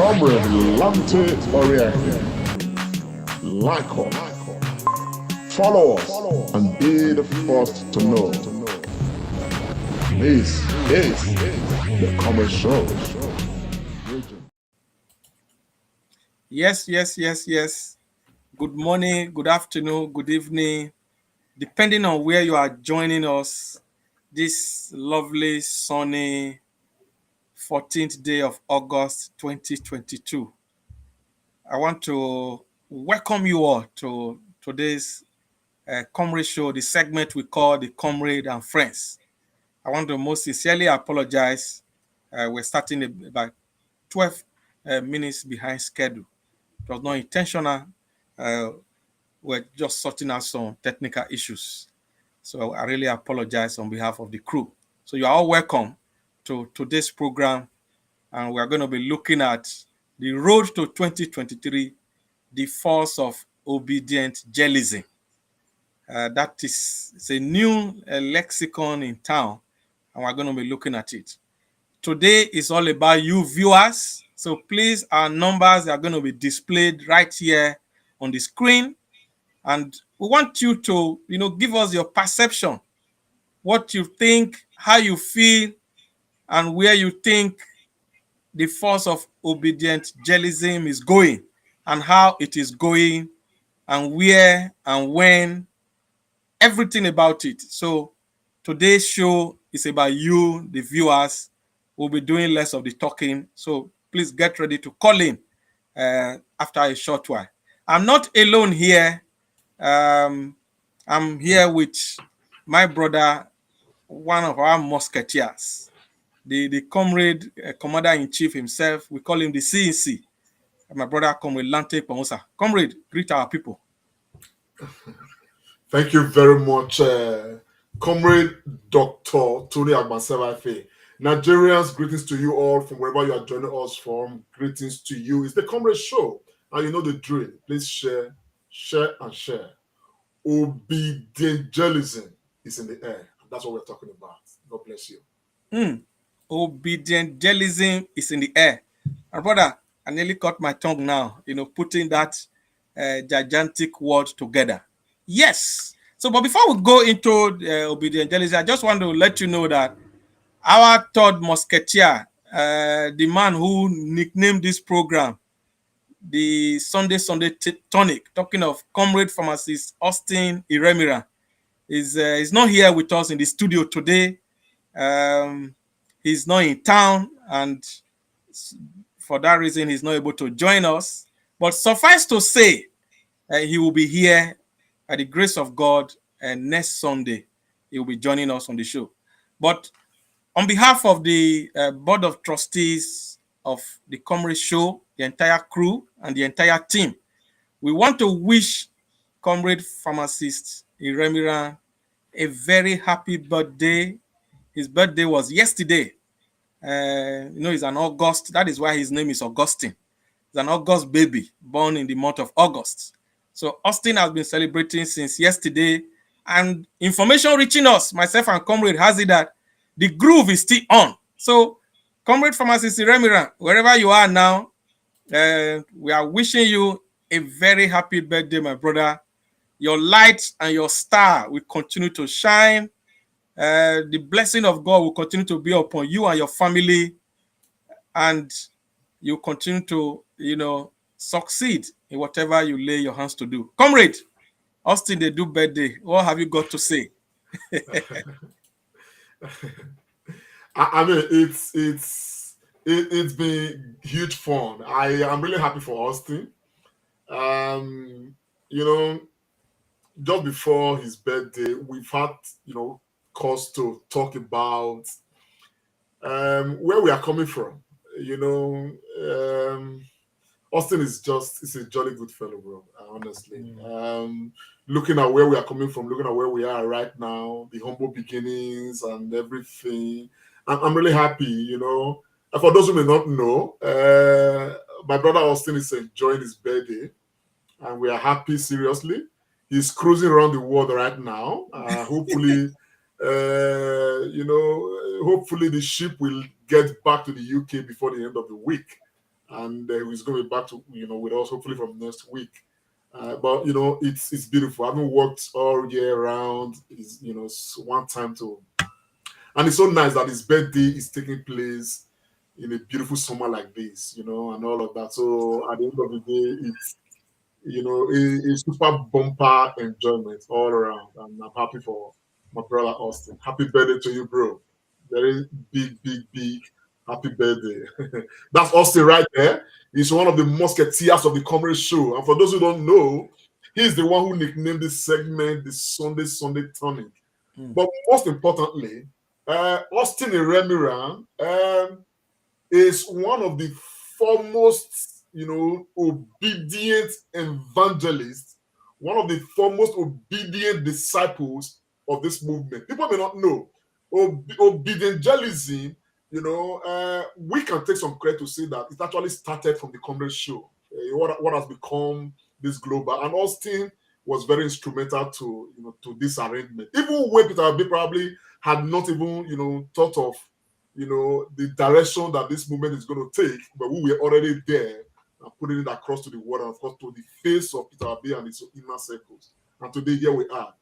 Comrade Lante Oriahi. Like us, follow us, and be the first to know. This is the Comrade Show. Yes. Good morning, good afternoon, good evening, depending on where you are joining us this lovely, sunny 14th day of August 2022. I want to welcome you all to today's Comrade Show, the segment we call the Comrade and Friends. I want to most sincerely apologize. We're starting about 12 minutes behind schedule. It was not intentional. Uh, we're just sorting out some technical issues. So I really apologize on behalf of the crew. So you are all welcome to today's program, and we're going to be looking at the road to 2023, the force of Obidientgelism. That is it's a new lexicon in town, and we're going to be looking at it. Today is all about you viewers. So please, our numbers are going to be displayed right here on the screen. And we want you to, give us your perception, what you think, how you feel, and where you think the force of Obidientgelism is going, and how it is going, and where and when, everything about it. So today's show is about you, the viewers. We'll be doing less of the talking. So please get ready to call in after a short while. I'm not alone here. I'm here with my brother, one of our musketeers, the comrade, commander-in-chief himself. We call him the CNC. My brother, Comrade Lante Pomosa. Comrade, greet our people. Thank you very much, Comrade Dr. Tony Agbansewafe. Nigerians, greetings to you all from wherever you are joining us from. Greetings to you. It's the Comrade Show, and you know the drill. Please share, and share. Obidientgelism is in the air. That's what we're talking about. God bless you. Obidientgelism is in the air. My brother, I nearly caught my tongue now, putting that gigantic word together. Yes. So, but before we go into Obidientgelism, I just want to let you know that our third musketeer, the man who nicknamed this program, the Sunday Tonic, talking of comrade pharmacist Austin Iremira, is not here with us in the studio today. He's not in town, and for that reason, he's not able to join us. But suffice to say, he will be here by the grace of God, and next Sunday, he will be joining us on the show. But on behalf of the Board of Trustees of the Comrade Show, the entire crew, and the entire team, we want to wish Comrade Pharmacist Iremira a very happy birthday. His birthday was yesterday. He's an August. That is why his name is Augustine. He's an August baby, born in the month of August. So Austin has been celebrating since yesterday. And information reaching us, myself and Comrade, has it that the groove is still on. So, Comrade Pharmacist Iremira, wherever you are now, we are wishing you a very happy birthday, my brother. Your light and your star will continue to shine. The blessing of God will continue to be upon you and your family, and you continue to, succeed in whatever you lay your hands to do. Comrade, Austin, they do birthday. What have you got to say? I mean, it's been huge fun. I am really happy for Austin. Just before his birthday, we've had cause to talk about where we are coming from. Austin is a jolly good fellow, bro. Honestly, looking at where we are coming from, looking at where we are right now, the humble beginnings and everything. I'm really happy, And for those who may not know, my brother Austin is enjoying his birthday, and we are happy, seriously. He's cruising around the world right now. Hopefully, hopefully the ship will get back to the UK before the end of the week. and he's going to be back to with us hopefully from next week. But it's beautiful. I haven't worked all year round. It's one time to, and it's so nice that his birthday is taking place in a beautiful summer like this, and all of that. So at the end of the day, it's a super bumper enjoyment all around, and I'm happy for my brother Austin. Happy birthday to you, bro! Very big happy birthday. That's Austin right there. He's one of the musketeers of the comedy show. And for those who don't know, he's the one who nicknamed this segment the Sunday Tonic. But most importantly, Austin Iremiran is one of the foremost, obedient evangelists, one of the foremost obedient disciples of this movement. People may not know. Obidientgelism, we can take some credit to say that it actually started from the comedy show, what has become this global. And Austin was very instrumental to this arrangement. Even when Peter Obi probably had not even, thought of, the direction that this movement is going to take, but we were already there and putting it across to the world and, of course, to the face of Peter Obi and his inner circles. And today, here we are.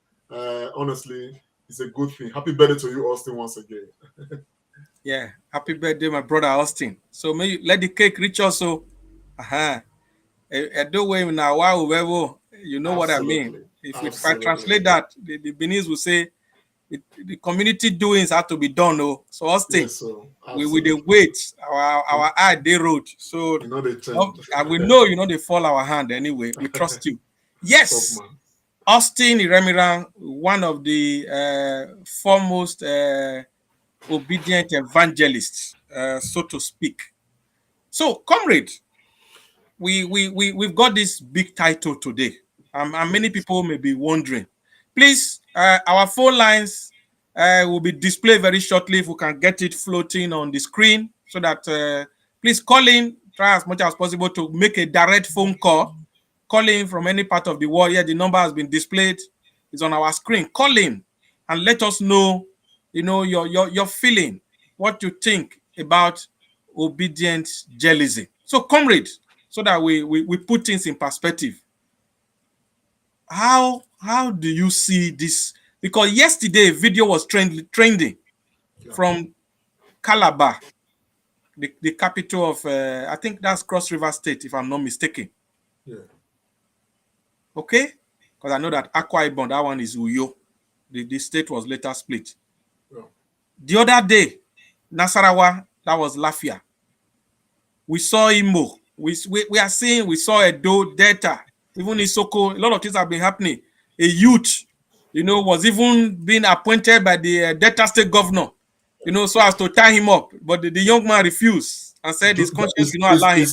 Honestly, it's a good thing. Happy birthday to you, Austin, once again. Yeah, happy birthday, my brother Austin. So may you let the cake reach us. So, do way now. Wow, you know what I mean. If I translate that, the Benin will say the community doings have to be done. Oh, so Austin, yes, we the wait our eye they road. So and we know they fall our hand anyway. We trust you. Yes. Austin Iremiran, one of the foremost obedient evangelists, so to speak. So, comrade, we've got this big title today, and many people may be wondering. Please, our phone lines will be displayed very shortly if we can get it floating on the screen, so that please call in, try as much as possible to make a direct phone call. Call in from any part of the world. Yeah, the number has been displayed. It's on our screen. Call in and let us know, your feeling, what you think about Obidientgelism. So, comrade, so that we put things in perspective. How do you see this? Because yesterday a video was trending from Calabar, the capital of I think that's Cross River State, if I'm not mistaken. Yeah. Okay, because I know that Akwa Ibom, that one is Uyo. The state was later split. Yeah. The other day, Nasarawa, that was Lafia. We saw Imo. We saw Edo, Delta, even Isoko. A lot of things have been happening. A youth, was even being appointed by the Delta state governor, so as to tie him up. But the young man refused and said his conscience will not allow him.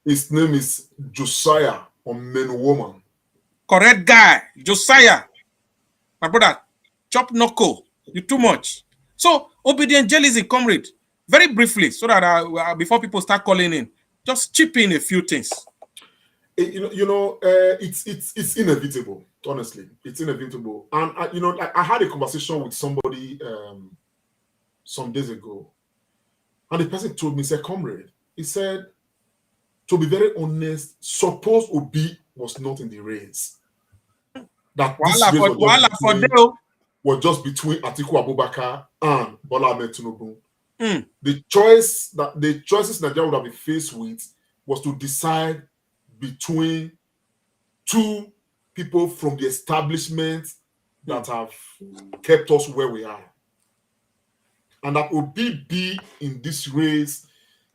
His name is Josiah Omenwoman. Correct guy, Josiah. My brother, chop knuckle. You too much. So, Obidientgelism, comrade, very briefly, so that before people start calling in, just chip in a few things. It's inevitable. Honestly, it's inevitable. And I had a conversation with somebody some days ago, and the person told me, said, comrade, he said, to be very honest, suppose Obi was not in the race. That this race was just between Atiku Abubakar and Bola Ahmed Tinubu. The choices Nigeria would have been faced with was to decide between two people from the establishment that have kept us where we are. And that Obi be in this race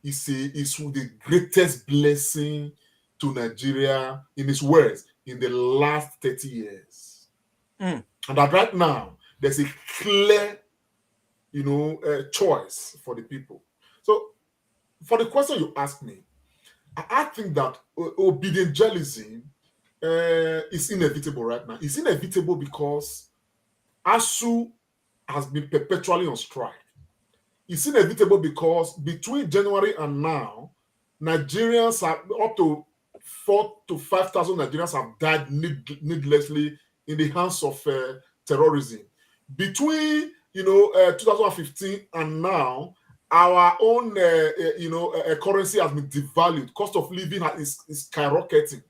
is the greatest blessing to Nigeria, in his words, in the last 30 years. And that right now, there's a clear, choice for the people. So, for the question you asked me, I think that Obidientgelism is inevitable right now. It's inevitable because ASU has been perpetually on strike. It's inevitable because between January and now, Nigerians have up to 4,000 to 5,000 Nigerians have died needlessly in the hands of terrorism. Between 2015 and now, our own, currency has been devalued. Cost of living is skyrocketing.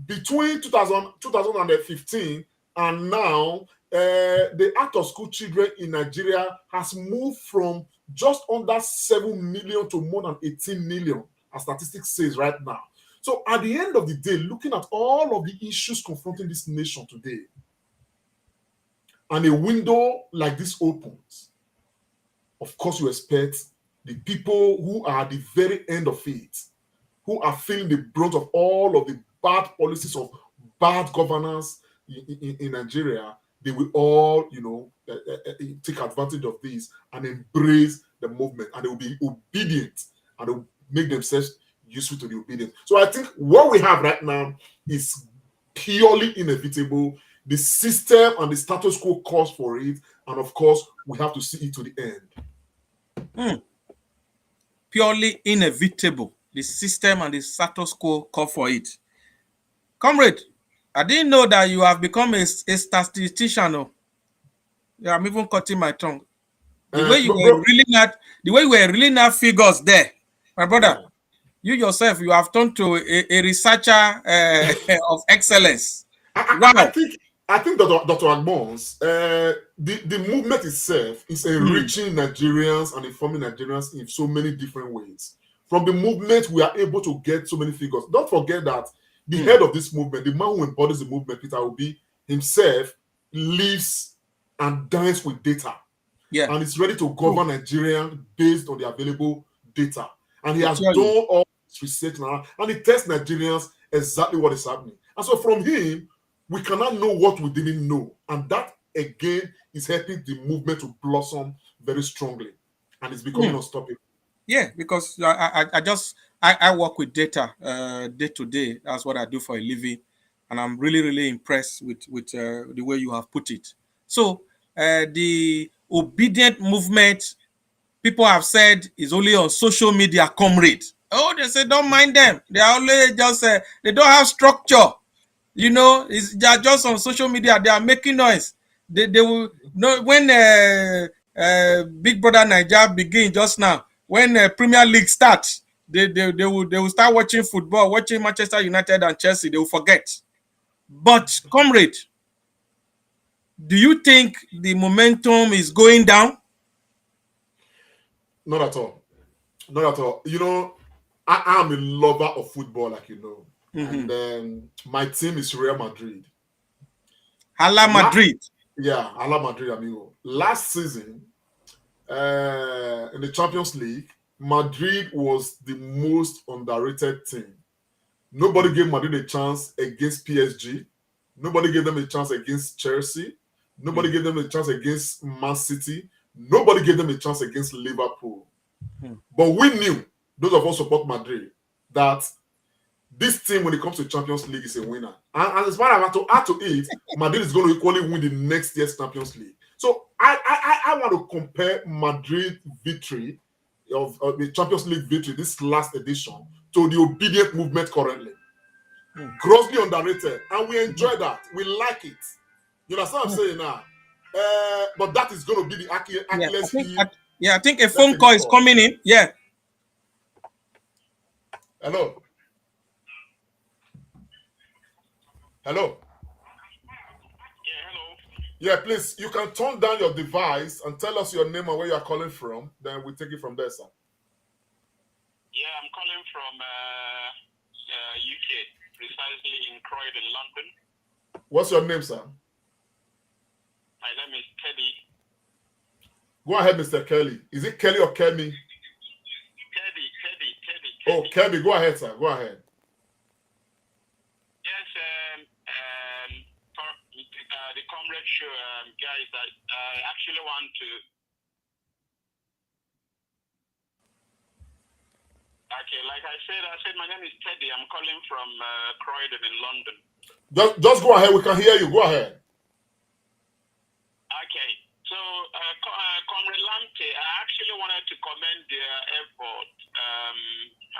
Between 2015 and now, the out of school children in Nigeria has moved from just under 7 million to more than 18 million, as statistics says right now. So at the end of the day, looking at all of the issues confronting this nation today, and a window like this opens, of course you expect the people who are at the very end of it, who are feeling the brunt of all of the bad policies of bad governance in Nigeria, they will all, take advantage of this and embrace the movement, and they will be obedient, and they will make themselves useful to the obedient. So I think what we have right now is purely inevitable. The system and the status quo calls for it, and of course, we have to see it to the end. Purely inevitable. The system and the status quo call for it. Comrade, I didn't know that you have become a statistician. Oh. Yeah, I'm even cutting my tongue. The way you were reeling out figures there, my brother. Yeah. You yourself, you have turned to a researcher of excellence. Wow. I think Dr. Agbons, the movement itself is enriching Nigerians and informing Nigerians in so many different ways. From the movement, we are able to get so many figures. Don't forget that the head of this movement, the man who embodies the movement, Peter Obi, himself lives and dines with data. Yeah. And is ready to govern Nigeria based on the available data. And he has done all this research now, and he tells Nigerians exactly what is happening. And so from him, we cannot know what we didn't know. And that, again, is helping the movement to blossom very strongly. And it's becoming unstoppable. Yeah, because I work with data day to day. That's what I do for a living. And I'm really, really impressed with the way you have put it. So the obedient movement, people have said, is only on social media, comrade. Oh, they say, don't mind them. They are only just, they don't have structure. They are just on social media. They are making noise. They will know when Big Brother Nigeria begin just now. When Premier League starts, they will start watching football, watching Manchester United and Chelsea. They will forget. But comrade, do you think the momentum is going down? Not at all. Not at all. I am a lover of football, like you know. And my team is Real Madrid. Hala Madrid. Hala Madrid, amigo. Last season, in the Champions League, Madrid was the most underrated team. Nobody gave Madrid a chance against PSG. Nobody gave them a chance against Chelsea. Nobody gave them a chance against Man City. Nobody gave them a chance against Liverpool. But we knew, those of us support Madrid, that this team, when it comes to Champions League, is a winner. And as far as I want to add to it, Madrid is going to equally win the next year's Champions League. So I want to compare Madrid victory of the Champions League victory, this last edition, to the obedient movement currently. Grossly underrated. And we enjoy that. We like it. You know what I'm saying now? But that is going to be the Achilles heel. I think a phone call is coming in. Yeah. Hello. Hello. Yeah, hello. Yeah, please, you can turn down your device and tell us your name and where you are calling from. Then we'll take it from there, sir. Yeah, I'm calling from UK, precisely in Croydon, London. What's your name, sir? My name is Kelly. Go ahead, Mr. Kelly. Is it Kelly or Kemi? Kelly. Oh, Kemi, go ahead, sir. Go ahead. Yes, for the comrade show, guys, I actually want to. Okay, like I said my name is Teddy. I'm calling from Croydon in London. Just go ahead. We can hear you. Go ahead. Okay, so Comrade Lamte, I actually wanted to commend their effort,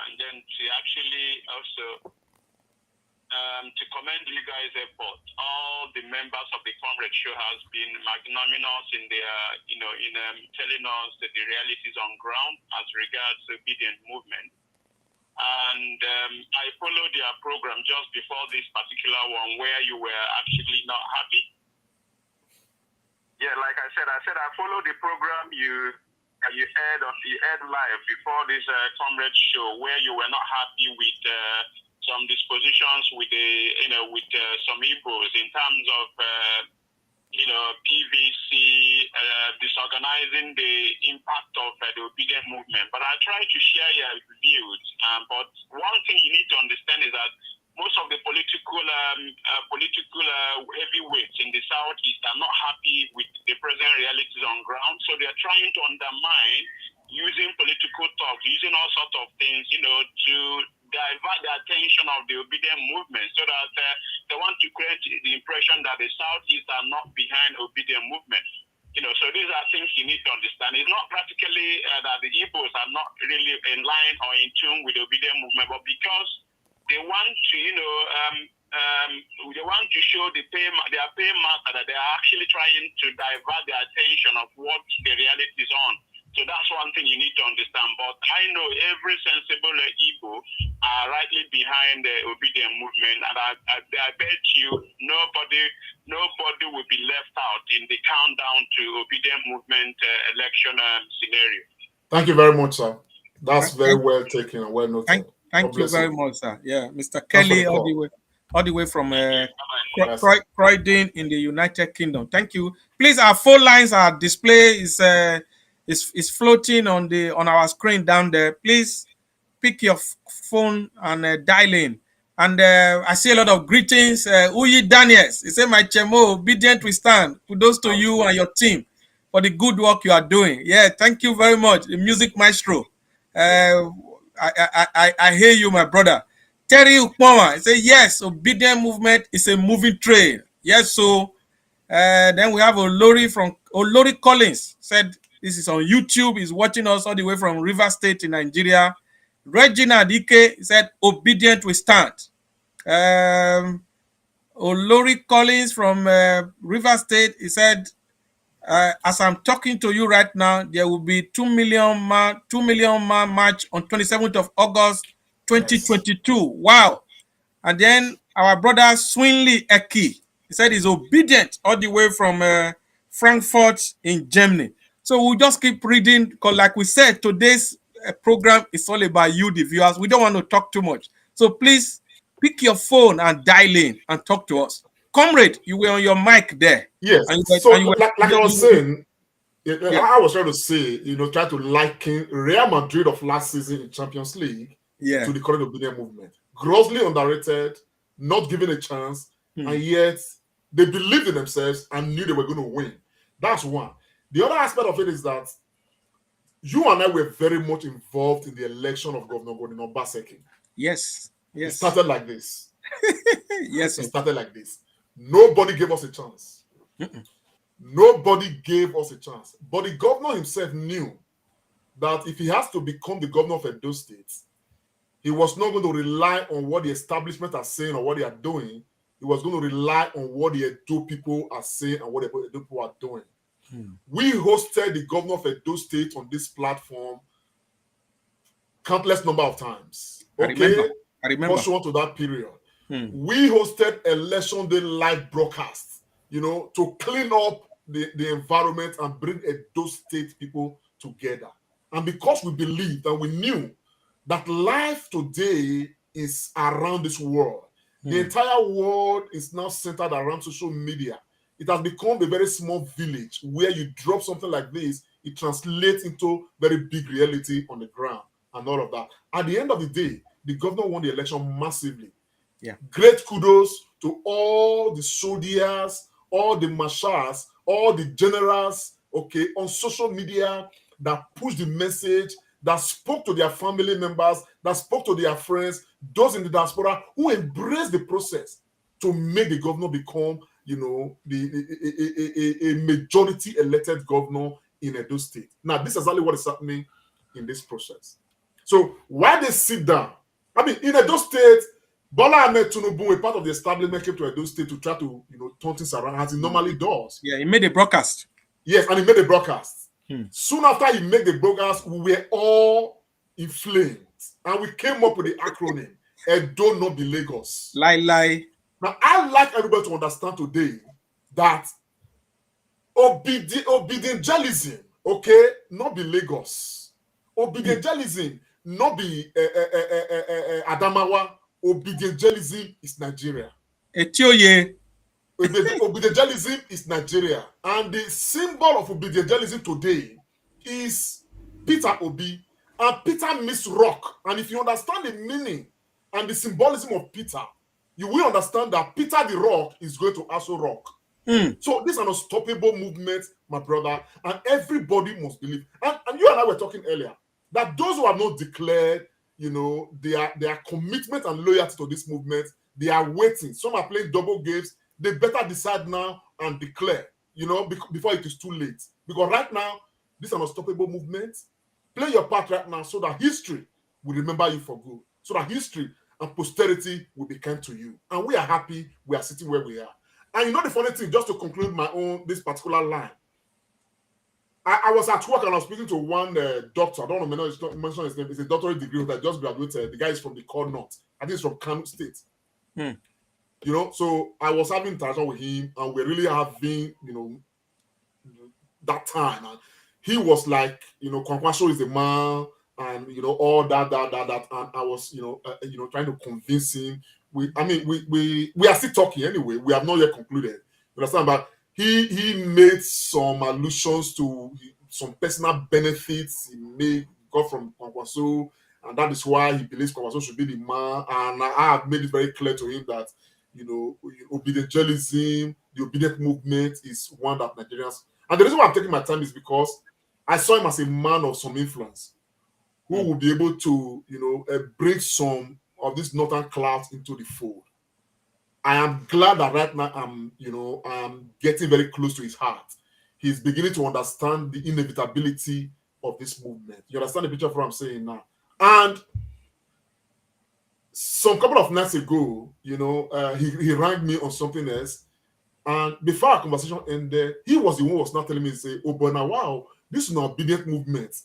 and then to actually also to commend you guys' effort. All the members of the Comrade Show has been magnanimous in their, telling us the realities on ground as regards obedient movement. And I followed their program just before this particular one where you were actually not happy. Yeah, like I said I followed the program you aired live before this Comrade Show where you were not happy with some dispositions with some Igbos in terms of PVC, disorganizing the impact of the obedient movement. But I try to share your views. But one thing you need to understand is that most of the political heavyweights in the Southeast are not happy with the present realities on ground. So they are trying to undermine using political talk, using all sorts of things, to divert the attention of the obedient movement so that they want to create the impression that the Southeast are not behind obedient movement. So these are things you need to understand. It's not practically that the Igbos are not really in line or in tune with the obedient movement, but because they want to, they want to show their paymaster that they are actually trying to divert the attention of what the reality is on. So that's one thing you need to understand. But I know every sensible Igbo are rightly behind the obedient movement, and I bet you nobody will be left out in the countdown to obedient movement election scenario. Thank you very much, sir. That's very well taken and well noted. Thank you very much, sir. Yeah, Mr. Kelly, all the way from Croydon in the United Kingdom. Thank you. Please, our phone lines are display is floating on our screen down there. Please pick your phone and dial in. And I see a lot of greetings. Uyi Daniels, he said, "My Chemo, obedient we stand. Kudos to you and your team for the good work you are doing." Yeah, thank you very much, the music maestro. I hear you, my brother. Terry Ukpoma, he said, "Yes, obedient movement is a moving train." Yes, so then we have Olori Collins said, this is on YouTube. He's watching us all the way from River State in Nigeria. Regina Dike said, "Obedient we stand." Olori Collins from River State, he said, "As I'm talking to you right now, there will be 2 million man march on 27th of August, 2022. Yes. Wow. And then our brother Swinley Eki, he said he's obedient all the way from Frankfurt in Germany. So we'll just keep reading because, like we said, today's program is all about you, the viewers. We don't want to talk too much. So please pick your phone and dial in and talk to us. Comrade, you were on your mic there. Yes. I was saying, I was trying to say, try to liken Real Madrid of last season in Champions League to the current obedient movement. Grossly underrated, not given a chance, and yet they believed in themselves and knew they were going to win. That's one. The other aspect of it is that you and I were very much involved in the election of Governor Gordon Obaseki. Yes. It started like this. Yes. It started like this. Nobody gave us a chance. Nobody gave us a chance. But the governor himself knew that if he has to become the governor of Edo State, he was not going to rely on what the establishment are saying or what they are doing. He was going to rely on what the Edo people are saying and what the Edo people are doing. We hosted the governor of Edo State on this platform countless number of times. Okay? I remember. Pursuant to that period. We hosted election day live broadcasts, to clean up the environment and bring Edo State people together. And because we believed and we knew that life today is around this world. The entire world is now centered around social media. It has become a very small village where you drop something like this, it translates into very big reality on the ground and all of that. At the end of the day, the governor won the election massively. Yeah. Great kudos to all the soldiers, all the marshals, all the generals, on social media that pushed the message, that spoke to their family members, that spoke to their friends, those in the diaspora who embraced the process to make the governor become, a majority elected governor in Edo State. Now, this is exactly what is happening in this process. So while they sit down, in Edo State, Bola Ahmed Tinubu, a part of the establishment, came to Edo State to try to, turn things around as he normally does. Yeah, he made a broadcast. Yes, and he made a broadcast. Soon after he made the broadcast, we were all inflamed. And we came up with the acronym, Edo not be Lagos. Lie. Now, I'd like everybody to understand today that Obidientgelism, okay, not be Lagos. Obidientgelism, not be Adamawa. Obidientgelism is Nigeria. Etioye. Obidientgelism is Nigeria. And the symbol of Obidientgelism today is Peter Obi. And Peter means rock. And if you understand the meaning and the symbolism of Peter, you will understand that Peter the Rock is going to also rock. So this is an unstoppable movement, my brother, and everybody must believe. And you and I were talking earlier that those who have not declared, their commitment and loyalty to this movement, they are waiting. Some are playing double games. They better decide now and declare, before it is too late. Because right now, this is an unstoppable movement. Play your part right now so that history will remember you for good. So that history and posterity will be kind to you. And we are happy we are sitting where we are. And the funny thing, just to conclude this particular line, I was at work and I was speaking to one doctor. I don't want to mention his name. It's a doctorate degree that just graduated. The guy is from the core north. I think he's from Kano State. So I was having interaction with him and we're really having, that time. And he was like, Kwankwaso is the man, and all that, and I was, trying to convince him. We are still talking anyway. We have not yet concluded. You understand? But he made some allusions to some personal benefits he got from Kwankwaso, and that is why he believes Kwankwaso should be the man. And I have made it very clear to him that Obidientgelism, the obedient movement, is one that Nigerians. And the reason why I'm taking my time is because I saw him as a man of some influence who will be able to, bring some of these northern clouds into the fold. I am glad that right now I'm getting very close to his heart. He's beginning to understand the inevitability of this movement. You understand the picture of what I'm saying now? And some couple of nights ago, he rang me on something else. And before our conversation ended, he was the one who was not telling me, say, oh, but now, wow, this is an obedient movement.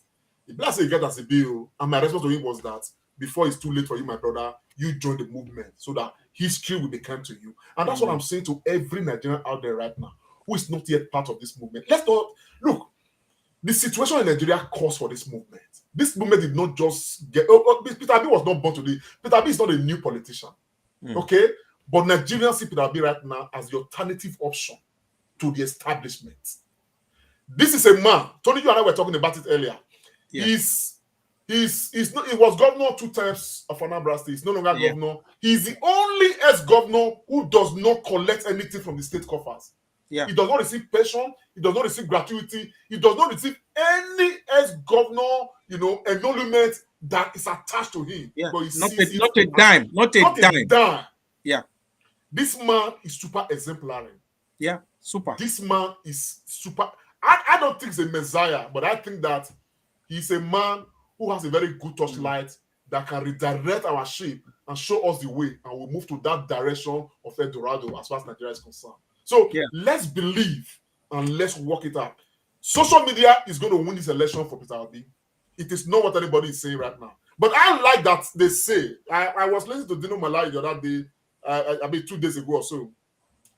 If say you get as a bill, and my response to him was that before it's too late for you, my brother, you join the movement so that history will be kind to you. And that's what I'm saying to every Nigerian out there right now who is not yet part of this movement. Let's not look. The situation in Nigeria calls for this movement. This movement did not just get. Peter Obi was not born today. Peter Obi is not a new politician. Okay? But Nigerians see Peter Obi right now as the alternative option to the establishment. This is a man. Tony, you and I were talking about it earlier. Yeah. He was governor 2 times of Anambra State. He's no longer governor. He's the only ex-governor who does not collect anything from the state coffers. Yeah. He does not receive pension. He does not receive gratuity. He does not receive any ex-governor, emolument that is attached to him. Yeah. Not a dime. Not a dime. Yeah. This man is super exemplary. Yeah, super. This man is super. I don't think he's a messiah, but I think that he's a man who has a very good torchlight that can redirect our ship and show us the way, and we'll move to that direction of El Dorado as far as Nigeria is concerned. So let's believe and let's work it out. Social media is going to win this election for Peter Obi. It is not what anybody is saying right now. But I like that they say, I was listening to Dino Malai the other day, I mean 2 days ago or so,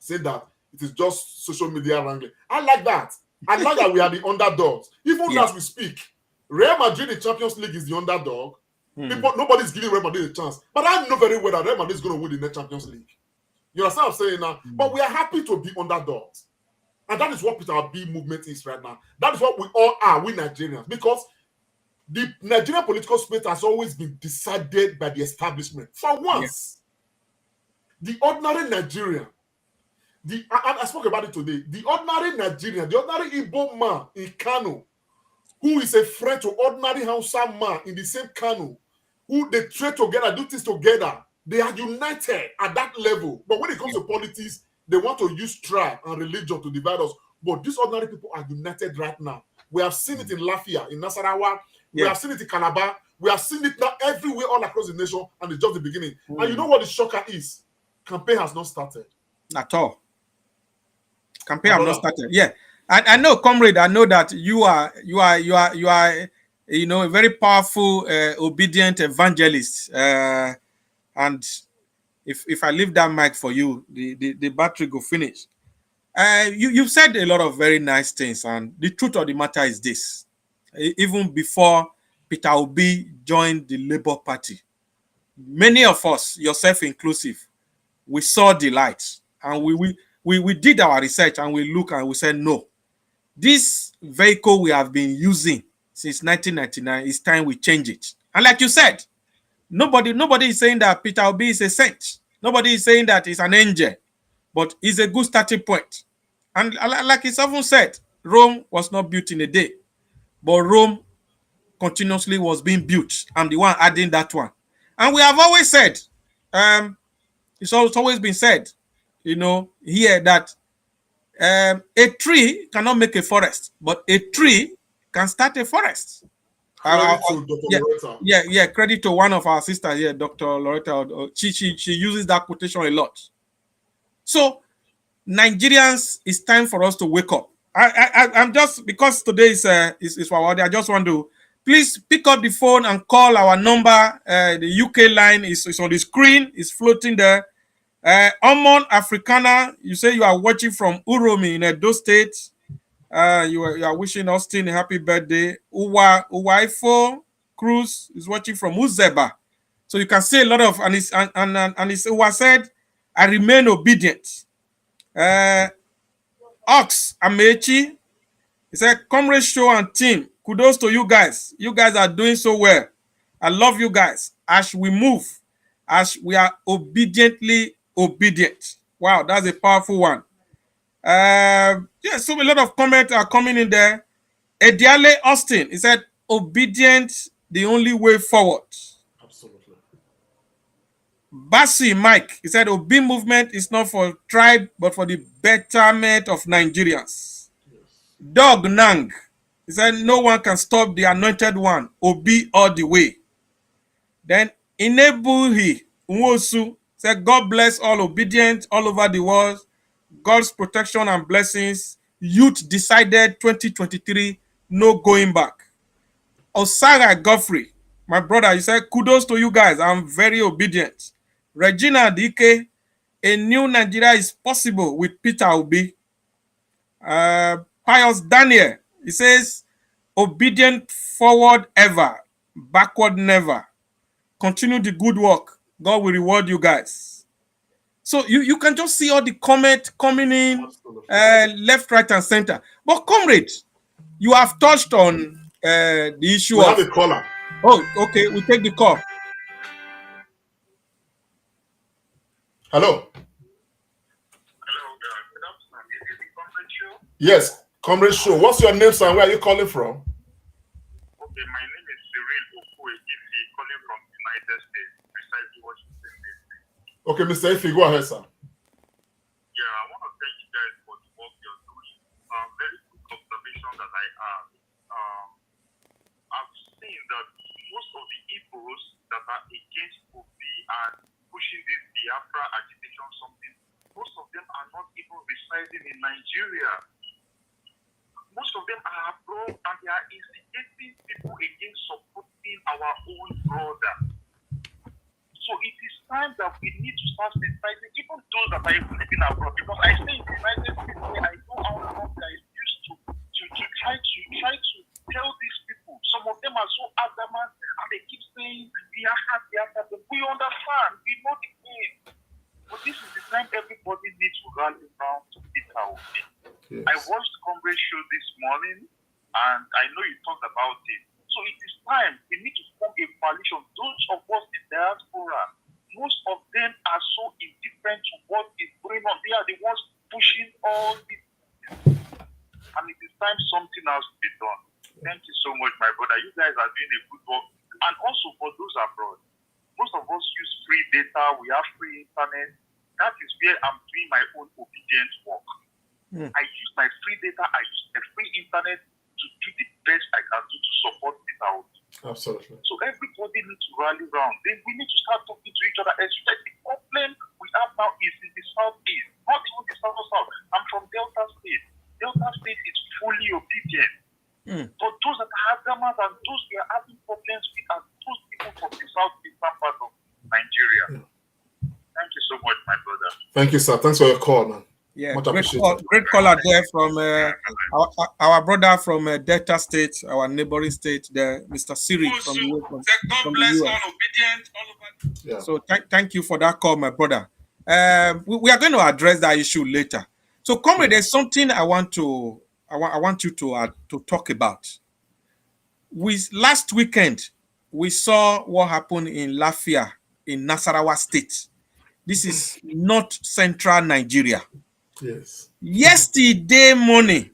said that it is just social media wrangling. I like that. I like that we are the underdogs. Even as we speak, Real Madrid, the Champions League, is the underdog. Nobody's giving Real Madrid a chance. But I know very well that Real Madrid is going to win the next Champions League. You understand what I'm saying now? But we are happy to be underdogs. And that is what Peter Obi movement is right now. That is what we all are, we Nigerians. Because the Nigerian political space has always been decided by the establishment. For once, the ordinary Nigerian, I spoke about it today, the ordinary Nigerian, the ordinary Igbo man in Kano, who is a friend to ordinary Hausa man in the same Kano, who they trade together, do things together, they are united at that level. But when it comes to politics, they want to use tribe and religion to divide us. But these ordinary people are united right now. We have seen it in Lafia, in Nasarawa. We have seen it in Calabar. We are seeing it now everywhere, all across the nation, and it's just the beginning. And you know what the shocker is? Campaign has not started at all. Campaign have not started. Yeah, I know, comrade. I know that you are, you know, a very powerful, obedient evangelist. And if I leave that mic for you, the battery go finish. You've said a lot of very nice things, and the truth of the matter is this: even before Peter Obi joined the Labour Party, many of us, yourself inclusive, we saw the light, and we did our research, and we look and we said, no, this vehicle we have been using since 1999, it's time we change it. And like you said, nobody is saying that Peter Obi is a saint. Nobody is saying that he's an angel, but it's a good starting point. And like it's often said, Rome was not built in a day, but Rome continuously was being built. I'm the one adding that one. And we have always said, it's always been said, you know, here that a tree cannot make a forest, but a tree can start a forest. Credit to Dr. Yeah, Loretta. yeah. Credit to one of our sisters here, Dr. Loretta. She uses that quotation a lot. So Nigerians, it's time for us to wake up. I'm just, because today is Wawade, I just want to please pick up the phone and call our number. The UK line is on the screen, it's floating there. Omon Africana, you say you are watching from Uromi in Edo State. You are wishing Austin a happy birthday. Uwaifo Cruz is watching from Uzeba. So you can see a lot of, and it's Uwa said, I remain obedient. Ox Amechi, he said, Comrade Show and team, kudos to you guys. You guys are doing so well. I love you guys. As we move, as we are obediently obedient. Wow, that's a powerful one. Yeah, so a lot of comments are coming in there. Ediale Austin, he said, obedient, the only way forward. Absolutely. Basi Mike, he said, Obi movement is not for tribe, but for the betterment of Nigerians. Yes. Dog Nang, he said, no one can stop the anointed one, Obi all the way. Then Inebuhi Nwosu said, God bless all obedient all over the world. God's protection and blessings. Youth decided 2023, no going back. Osara Godfrey, my brother, he said, kudos to you guys. I'm very obedient. Regina Dike, a new Nigeria is possible with Peter Obi. Pius Daniel, he says, obedient forward ever, backward never. Continue the good work. God will reward you guys. So you can just see all the comment coming in, left, right, and center. But comrade, you have touched on the issue We of... have a caller. Oh, okay, we take the call. Hello. Hello, good afternoon. Is this the Comrade Show? Yes, Comrade Show. What's your name, sir? Where are you calling from? Okay, my name is Cyril Okuegifi, calling from the United States, precisely Washington, D.C. Okay, Mr. Ife, go ahead, sir. Yeah, I want to thank you guys for the work you're doing. Very quick observation that I have. I've seen that most of the Igbos that are against Obi and pushing this Biafra agitation something, most of them are not even residing in Nigeria. Most of them are abroad and they are instigating people against supporting our own brother. So it is time that we need to start sensitizing even those that are even living abroad, because I stay in the United States where I know how long guys used to try to tell these people. Some of them are so adamant and they keep saying Biafra. We understand, we know the game. But this is the time everybody needs to rally around to Peter Obi. Yes. I watched Comrade Show this morning and I know you talked about it. So it is time we need to form a coalition. Those of us in diaspora, most of them are so indifferent to what is going on. They are the ones pushing all this. And it is time something else to be done. Thank you so much, my brother. You guys are doing a good work. And also for those abroad, most of us use free data. We have free internet. That is where I'm doing my own obedience work. I use my free data. I use my free internet to do the best I can do to support Peter Obi. Absolutely. So everybody needs to rally around. We need to start talking to each other. Especially the problem we have now is in the southeast, not even the south. I'm from Delta State. Delta State is fully obedient. But those that have dramas and those we are having problems with are those people from the southeastern part of Nigeria. Yeah. Thank you so much, my brother. Thank you, sir. Thanks for your call, man. Yeah, much great caller there from our brother from Delta State, our neighboring state, there, Mr. Siri from God bless all obedient all over. Yeah. So thank you for that call, my brother. We are going to address that issue later. So, comrade, there's something I want you to talk about. Last weekend, we saw what happened in Lafia in Nasarawa State. This is north central Nigeria. Yes. Yesterday morning,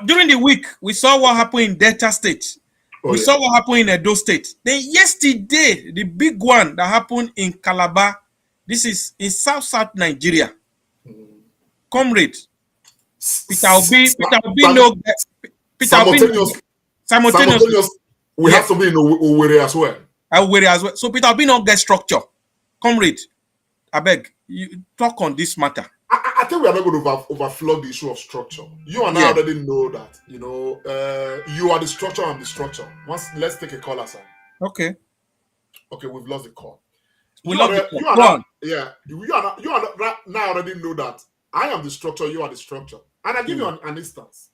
during the week, we saw what happened in Delta State. We saw what happened in Edo State. Then yesterday, the big one that happened in Calabar, this is in South Nigeria. Comrade, Peter Obi simultaneous. We have to be in Owerri as well. So Peter Obi not get structure. Comrade, I beg, you talk on this matter. I think we are not going to overflow the issue of structure. You and I already know that, you are the structure, I'm the structure. Let's take a call, sir. Okay, we've lost the call. You now already know that I am the structure, you are the structure. And I give you an instance.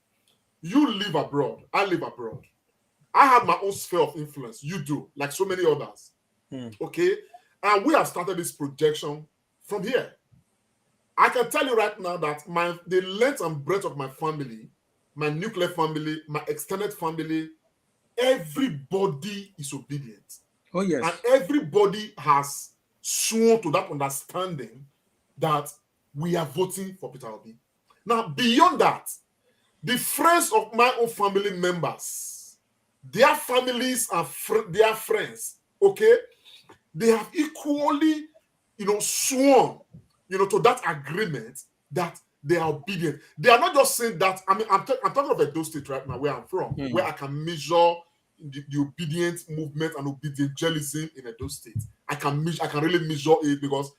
You live abroad, I live abroad. I have my own sphere of influence. You do, like so many others. Okay? And we have started this projection from here. I can tell you right now that the length and breadth of my family, my nuclear family, my extended family, everybody is obedient. Oh, yes. And everybody has sworn to that understanding that we are voting for Peter Obi. Now, beyond that, the friends of my own family members, their families are their friends, okay? They have equally, sworn, to that agreement that they are obedient. They are not just saying that. I mean, I'm talking of Edo State right now, where I'm from, where I can measure the obedient movement and Obidientgelism in Edo State. I can really measure it, because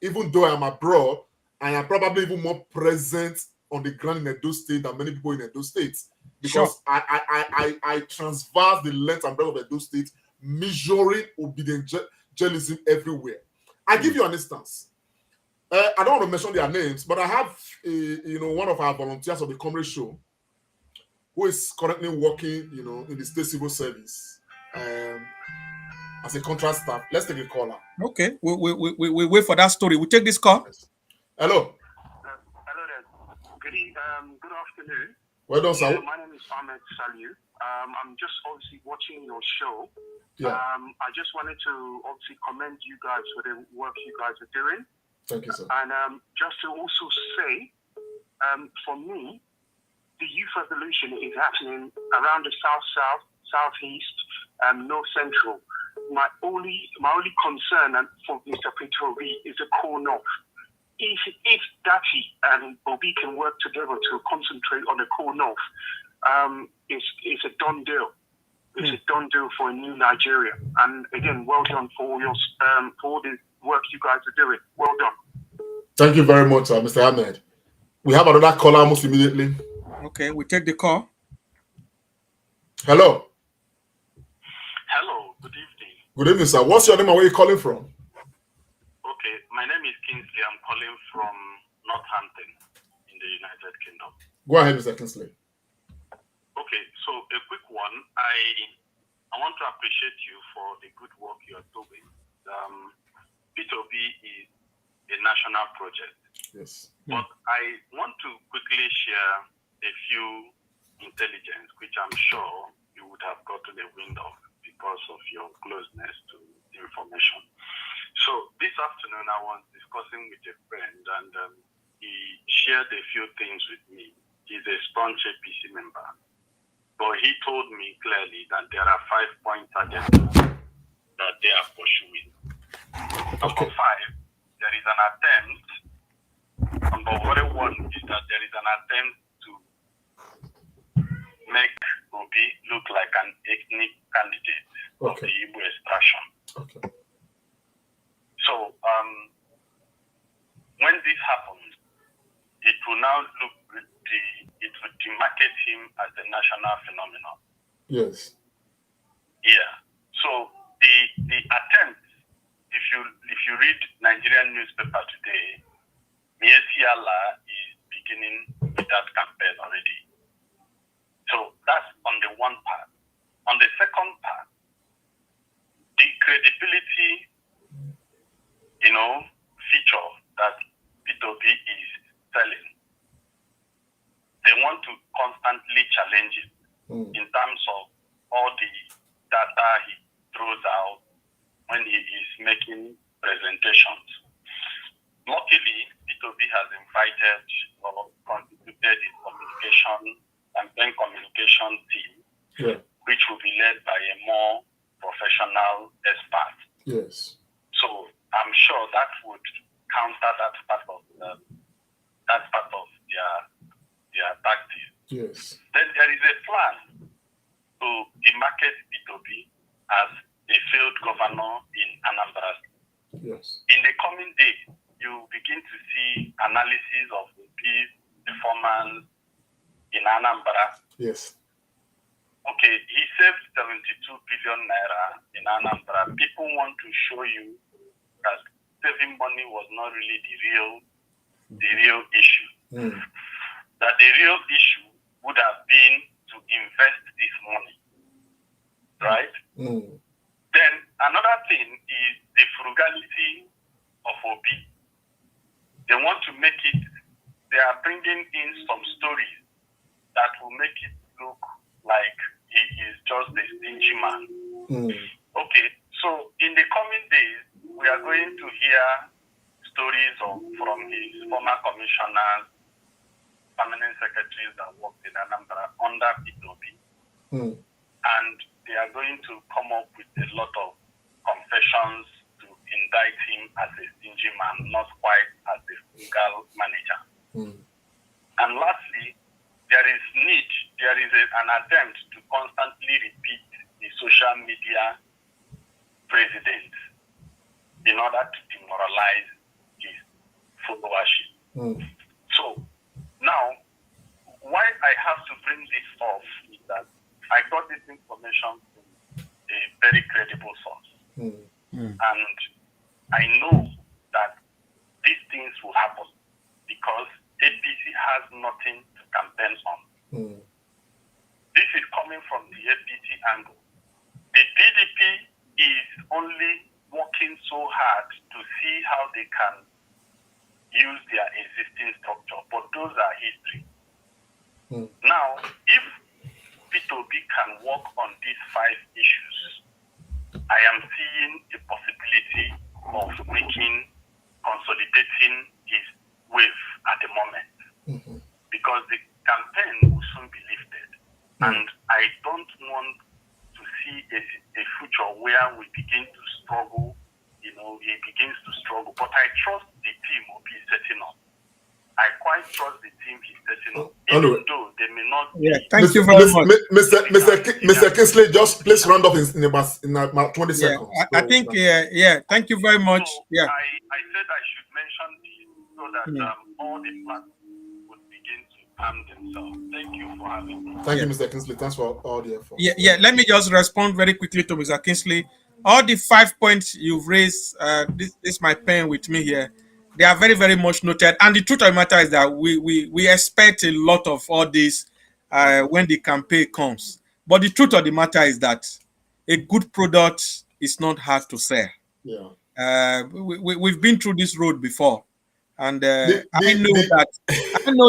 even though I'm abroad, I am probably even more present on the ground in Edo State than many people in Edo State, because I transverse the length and breadth of Edo State, measuring Obidientgelism everywhere. I give you an instance. I don't want to mention their names, but I have one of our volunteers of the Comrade Show who is currently working in the state civil service as a contract staff. Let's take a caller. Okay, we wait for that story. We take this call. Hello. Hello there. Good afternoon. Well done, sir. My name is Ahmed Saliu. I'm just obviously watching your show. Yeah. I just wanted to obviously commend you guys for the work you guys are doing. Thank you, sir. And just to also say, for me, the youth revolution is happening around the southeast, north central. My only concern for Mr. Peter Obi is the core north. If Dati and Obi can work together to concentrate on the core north, it's a done deal. It's a done deal for a new Nigeria. And again, well done for all the work you guys are doing. Well done. Thank you very much, Mr. Ahmed. We have another caller almost immediately. Okay, we take the call. Hello. Hello, good evening. Good evening, sir. What's your name and where are you calling from? Okay, my name is Kingsley. I'm calling from Northampton in the United Kingdom. Go ahead, Mr. Kingsley. Okay, so a quick one. I want to appreciate you for the good work you are doing. P2B is a national project. Yes. But I want to quickly share a few intelligence, which I'm sure you would have gotten a wind of because of your closeness to the information. So this afternoon, I was discussing with a friend, and he shared a few things with me. He's a staunch APC member. But he told me clearly that there are 5-point targets that they are pursuing. Number 5, there is an attempt. Number 1 is that there is an attempt to make Obi look like an ethnic candidate of the Igbo extraction. Okay. So when this happens, it will now it will demarcate him as a national phenomenon. Yes. Yeah. So the attempt, if you read Nigerian newspaper today, Miesiala is beginning with that campaign already. So that's on the one part. On the second part, the credibility, feature that P2P is selling, they want to constantly challenge it in terms of all the data he throws out when he is making presentations. Luckily, P2P has invited or constituted his campaign communication team, which will be led by a more professional expert. Yes. So I'm sure that would counter that part of their tactics. Yes. Then there is a plan to demarcate P2P as a failed governor in Anambra. Yes. In the coming days, you begin to see analysis of Obi's performance in Anambra. Yes. Okay, he saved 72 billion naira in Anambra. People want to show you that saving money was not really the real issue. That the real issue would have been to invest this money, right? Then another thing is the frugality of Obi. They want to make it, they are bringing in some stories that will make it look like he is just a stingy man. Okay, so in the coming days, we are going to hear stories from his former commissioners, permanent secretaries that worked in Anambra under P2P. And they are going to come up with a lot of confessions to indict him as a stingy man, not quite as a frugal manager. And lastly, there is an attempt to constantly repeat the social media president in order to demoralize his followership. So now, why I have to bring this up is that I got this information from a very credible source. And I know that these things will happen because APC has nothing to campaign on. This is coming from the APC angle. The PDP is only working so hard to see how they can use their existing structure, but those are history. Now, if P2P can work on these 5 issues, I am seeing a possibility of consolidating his wave at the moment, because the campaign will soon be lifted. And I don't want to see a future where we begin to struggle, he begins to struggle. But I trust the team will be setting up. I quite trust the team he's setting up, even though they may not. Yeah, thank you very much, Mr. Kingsley. Just please round up in about 20 seconds. I think, thank you very much. So Yeah, I said I should mention this so that all the plans would begin to calm themselves. Thank you for having me. Thank you, Mr. Kingsley. Thanks for all the effort. Yeah. Let me just respond very quickly to Mr. Kingsley. All the 5 points you've raised, this is my pen with me here. They are very, very much noted. And the truth of the matter is that we expect a lot of all this when the campaign comes. But the truth of the matter is that a good product is not hard to sell. Yeah. We've been through this road before. And I know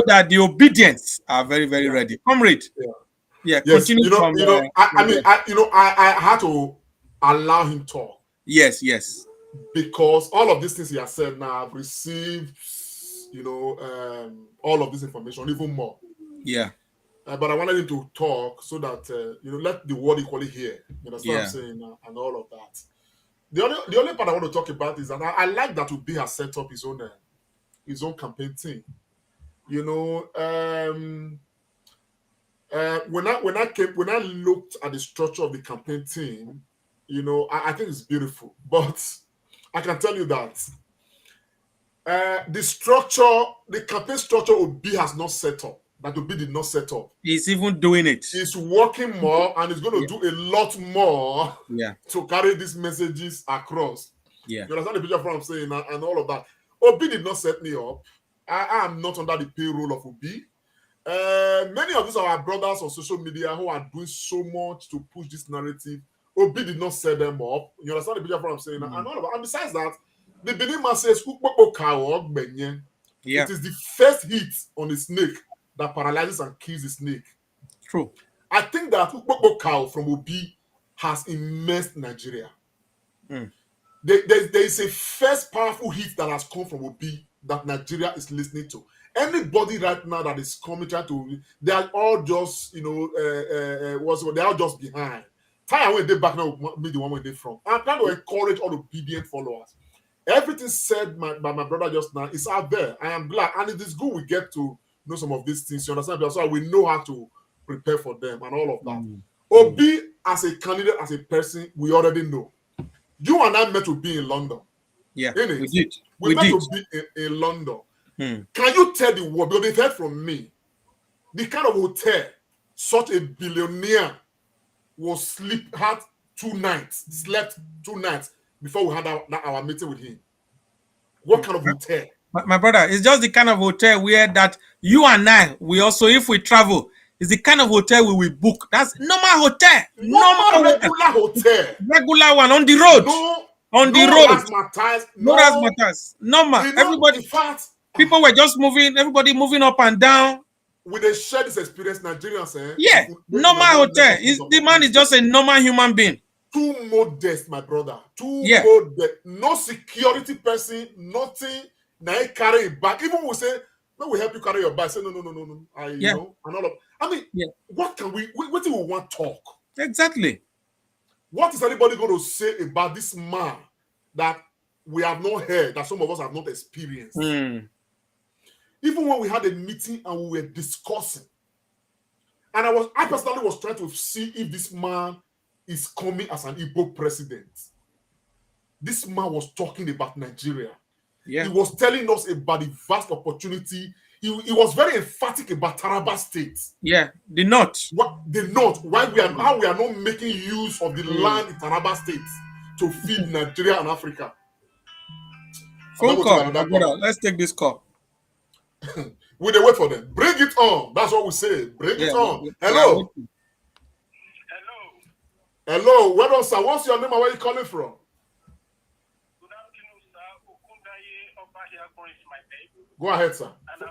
that the obedience are very, very ready. Comrade. Yeah. Yes. Continue I had to allow him talk. Yes. Because all of these things he has said now, I've received, all of this information, even more. Yeah. But I wanted him to talk so that, let the world equally hear. You understand what I'm saying? And all of that. The only part I want to talk about is that I like that Obi has set up his own campaign team. When I looked at the structure of the campaign team, I think it's beautiful. But I can tell you that the campaign structure Obi has not set up. That Obi did not set up. He's even doing it. He's working more and he's going to do a lot more to carry these messages across. Yeah. You understand the picture of what I'm saying and all of that. Obi did not set me up. I am not under the payroll of Obi. Many of these are our brothers on social media who are doing so much to push this narrative. Obi did not set them up. You understand the picture of what I'm saying? And all of that. And besides that, the Benin man says, it is the first hit on the snake that paralyzes and kills the snake. True. I think that Ukpokpo cow from Obi has immersed Nigeria. There is a first powerful hit that has come from Obi that Nigeria is listening to. Anybody right now that is coming trying to, they are all just, they're all just behind. Try when they back now, me the one where they from. I'm trying to encourage all obedient followers. Everything said by my brother just now is out there. I am glad, and it is good we get to know some of these things. You understand? So we know how to prepare for them and all of that. Obi as a candidate, as a person, we already know. You and I met to be in London. Yeah, we did. We met to be in London. Can you tell the world, because they've heard from me, the kind of hotel such a billionaire had 2 nights, slept 2 nights before we had our meeting with him? What kind of hotel? My brother, it's just the kind of hotel where that you and I, we also, if we travel, it's the kind of hotel we will book. That's normal hotel. Regular hotel. Regular one on the road. On the road. No razzmatazz. Normal. Everybody. In fact, people were just moving. Everybody moving up and down. Will they share this experience, Nigerians? Yeah. Normal hotel. The man is just a normal human being. Too modest, my brother. Too modest. No security person. Nothing. Now he carry it back. Even we say, no, we help you carry your bag. Say no. You know, and all of. I mean, what can what do we want to talk? Exactly. What is anybody going to say about this man that we have not heard, that some of us have not experienced? Even when we had a meeting and we were discussing, and I personally was trying to see if this man is coming as an Igbo president. This man was talking about Nigeria. Yeah. He was telling us about the vast opportunity. He was very emphatic about Taraba State. Yeah, the North. The North. How we are not making use of the land in Taraba State to feed Nigeria and Africa. Phone call. Let's take this call. We dey wait for them. Bring it on. That's what we say. Bring it on. Hello. Hello. Well done, sir. What's your name and where you calling from? Good afternoon, sir. Okundaye Obahiago is my name. Go ahead, sir. And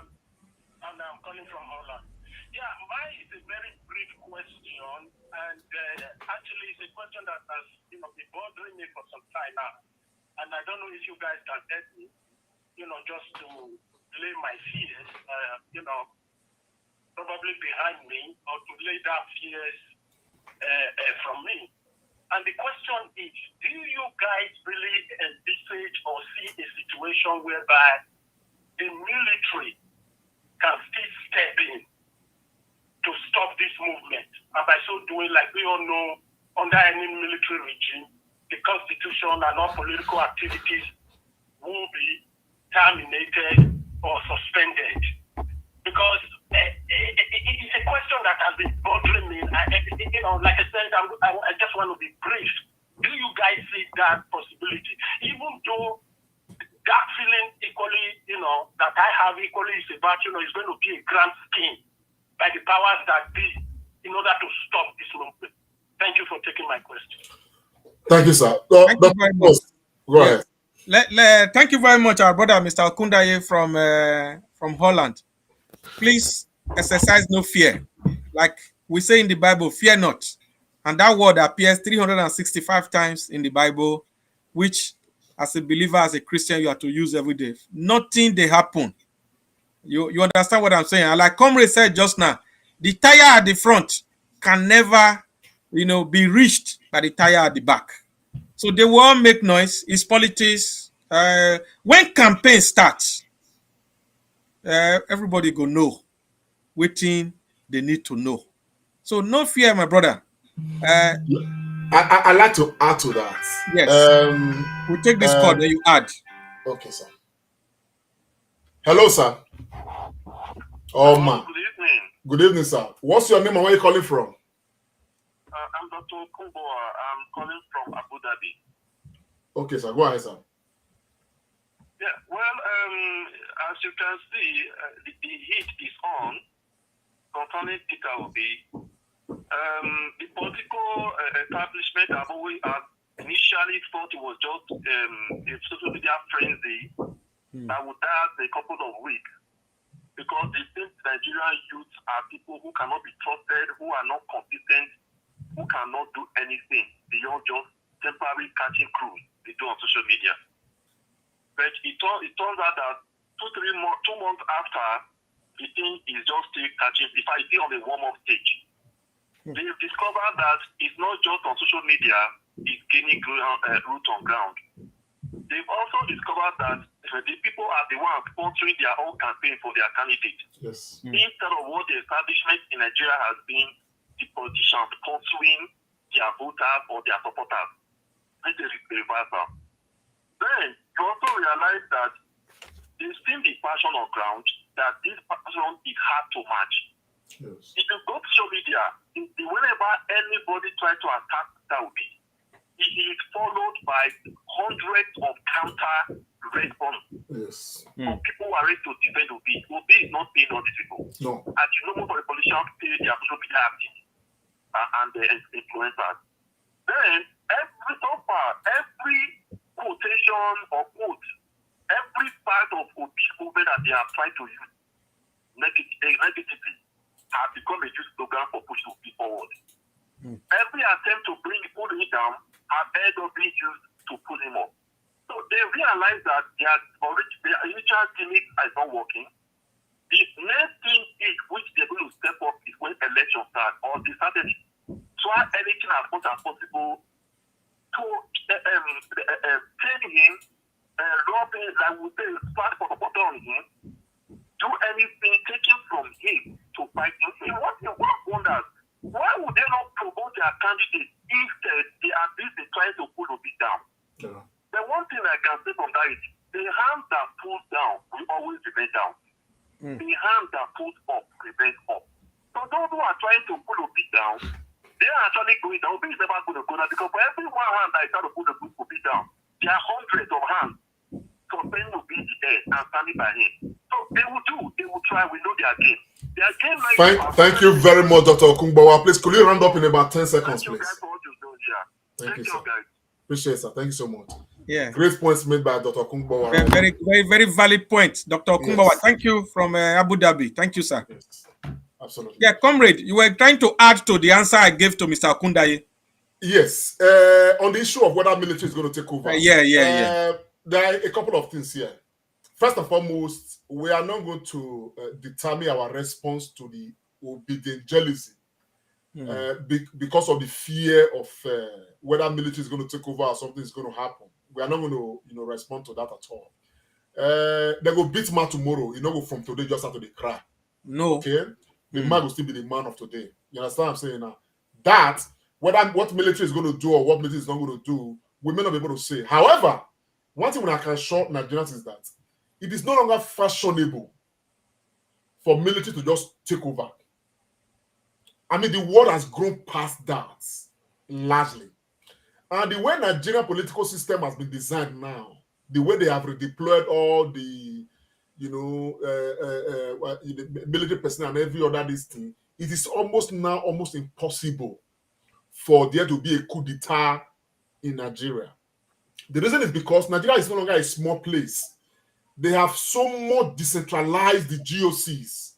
I'm calling from Holland. Yeah, mine is a very brief question, and actually it's a question that has been bothering me for some time now. And I don't know if you guys can help me, just to lay my fears, probably behind me, or to lay down fears from me. And the question is, do you guys really envisage or see a situation whereby the military can still step in to stop this movement? And by so doing, like we all know, under any military regime, the constitution and all political activities will be terminated or suspended. Because it's a question that has been bothering me. Like I said, I just want to be brief. Do you guys see that possibility? Even though that feeling equally, that I have equally is about, it's going to be a grand scheme by the powers that be in order to stop this movement. Thank you for taking my question. Thank you, sir. Thank you very much. Go ahead. Thank you very much, our brother, Mr. Okundaye from Holland. Please exercise no fear. Like we say in the Bible, fear not. And that word appears 365 times in the Bible, which as a believer, as a Christian, you have to use every day. Nothing they happen. You understand what I'm saying? And like Comrade said just now, the tire at the front can never, be reached by the tire at the back. So they will all make noise. It's politics. When campaign starts, everybody go know what thing they need to know. So no fear, my brother. I like to add to that. Yes. We take this call, then you add. Okay, sir. Hello, sir. Oh, man. Good evening. Good evening, sir. What's your name and where are you calling from? I'm Dr. Kumboa. I'm calling from Abu Dhabi. Okay, sir. Go ahead, sir. Yeah, well, as you can see, the heat is on concerning Peter Obi. The political establishment have always initially thought it was just a social media frenzy that would last a couple of weeks because they think Nigerian youth are people who cannot be trusted, who are not competent, who cannot do anything beyond just temporary catching crews they do on social media. But it turns out that 2 months after, the thing is just still catching. In fact, it's still on the warm-up stage. They've discovered that it's not just on social media, it's gaining root on ground. They've also discovered that the people are the ones sponsoring their own campaign for their candidate. Yes. Instead of what the establishment in Nigeria has been, the politicians sponsoring their voters or their supporters. This is the reversal. Then you also realize that they've seen the passion on ground, that this passion is hard to match. Yes. If you go to social media, whenever anybody tries to attack Saudi, it is followed by hundreds of counter response. Yes. From people who are ready to defend Obi. Obi is not paying all these people. No. As you know, most of the politicians pay their social media activities and the influencers. Then, every quotation or quote, every part of Obi's movement that they are trying to use negatively have become a youth program for pushing Obi forward. Every attempt to pull him down have ended up being used to pull him up. So they realize that their initial gimmick is not working. The next thing is which they're going to step up is when elections start, or they started try anything as much as possible to train him, rob him, like we say, splash for the bottom on him, do anything taken from him to fight him. See, what wonders, why would they not promote their candidate if they are busy trying to pull Obi down? Yeah. The one thing I can say from that is the hand that pulls down will always remain down. The hand that pulls up remains up. So those who are trying to pull Obi down, they are actually going down. Obi is never going to go down because for every one hand that is trying to pull Obi down, there are hundreds of hands suspending Obi in the air and standing by him. So they will try. We know their game. Their game. Thank you very much, Dr. Okungbawa. Please, could you round up in about 10 seconds, Thank you please? guys for what you do here. Thank you, sir. guys. Appreciate it, sir. Thank you so much. Yeah. Great points made by Dr. Okungbawa. Very valid point, Dr. Kumbawa. Yes. Thank you from Abu Dhabi. Thank you, sir. Yes. Absolutely. Yeah, comrade, you were trying to add to the answer I gave to Mr. Okundaye. Yes. On the issue of whether military is going to take over. Yeah. There are a couple of things here. First and foremost, we are not going to determine our response to the Obidientgelism because of the fear of whether military is going to take over or something is going to happen. We are not going to, respond to that at all. They go beat man tomorrow. You know, from today just after they cry. No. Okay, the man will still be the man of today. You understand what I'm saying now? That what military is going to do or what military is not going to do, we may not be able to say. However, one thing I can assure Nigerians is that it is no longer fashionable for military to just take over. I mean, the world has grown past that largely. And the way Nigerian political system has been designed now, the way they have redeployed all the, military personnel and every other this thing, it is almost impossible for there to be a coup d'etat in Nigeria. The reason is because Nigeria is no longer a small place. They have so much decentralized the GOCs.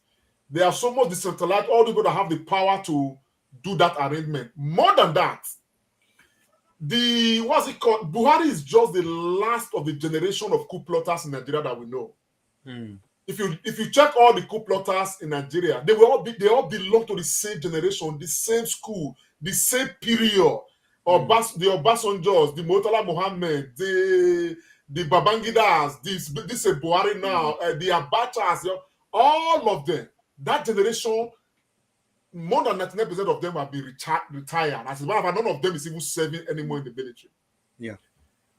They are so much decentralized, all the people that have the power to do that arrangement. More than that, what's it called? Buhari is just the last of the generation of coup plotters in Nigeria that we know. If you check all the coup plotters in Nigeria, they all belong to the same generation, the same school, the same period. The Obasanjos, the Murtala Mohammed, the Babangidas, this Buhari now, the Abachas, all of them. That generation more than 99% of them have been retired. As a matter of fact, none of them is even serving anymore in the military. Yeah.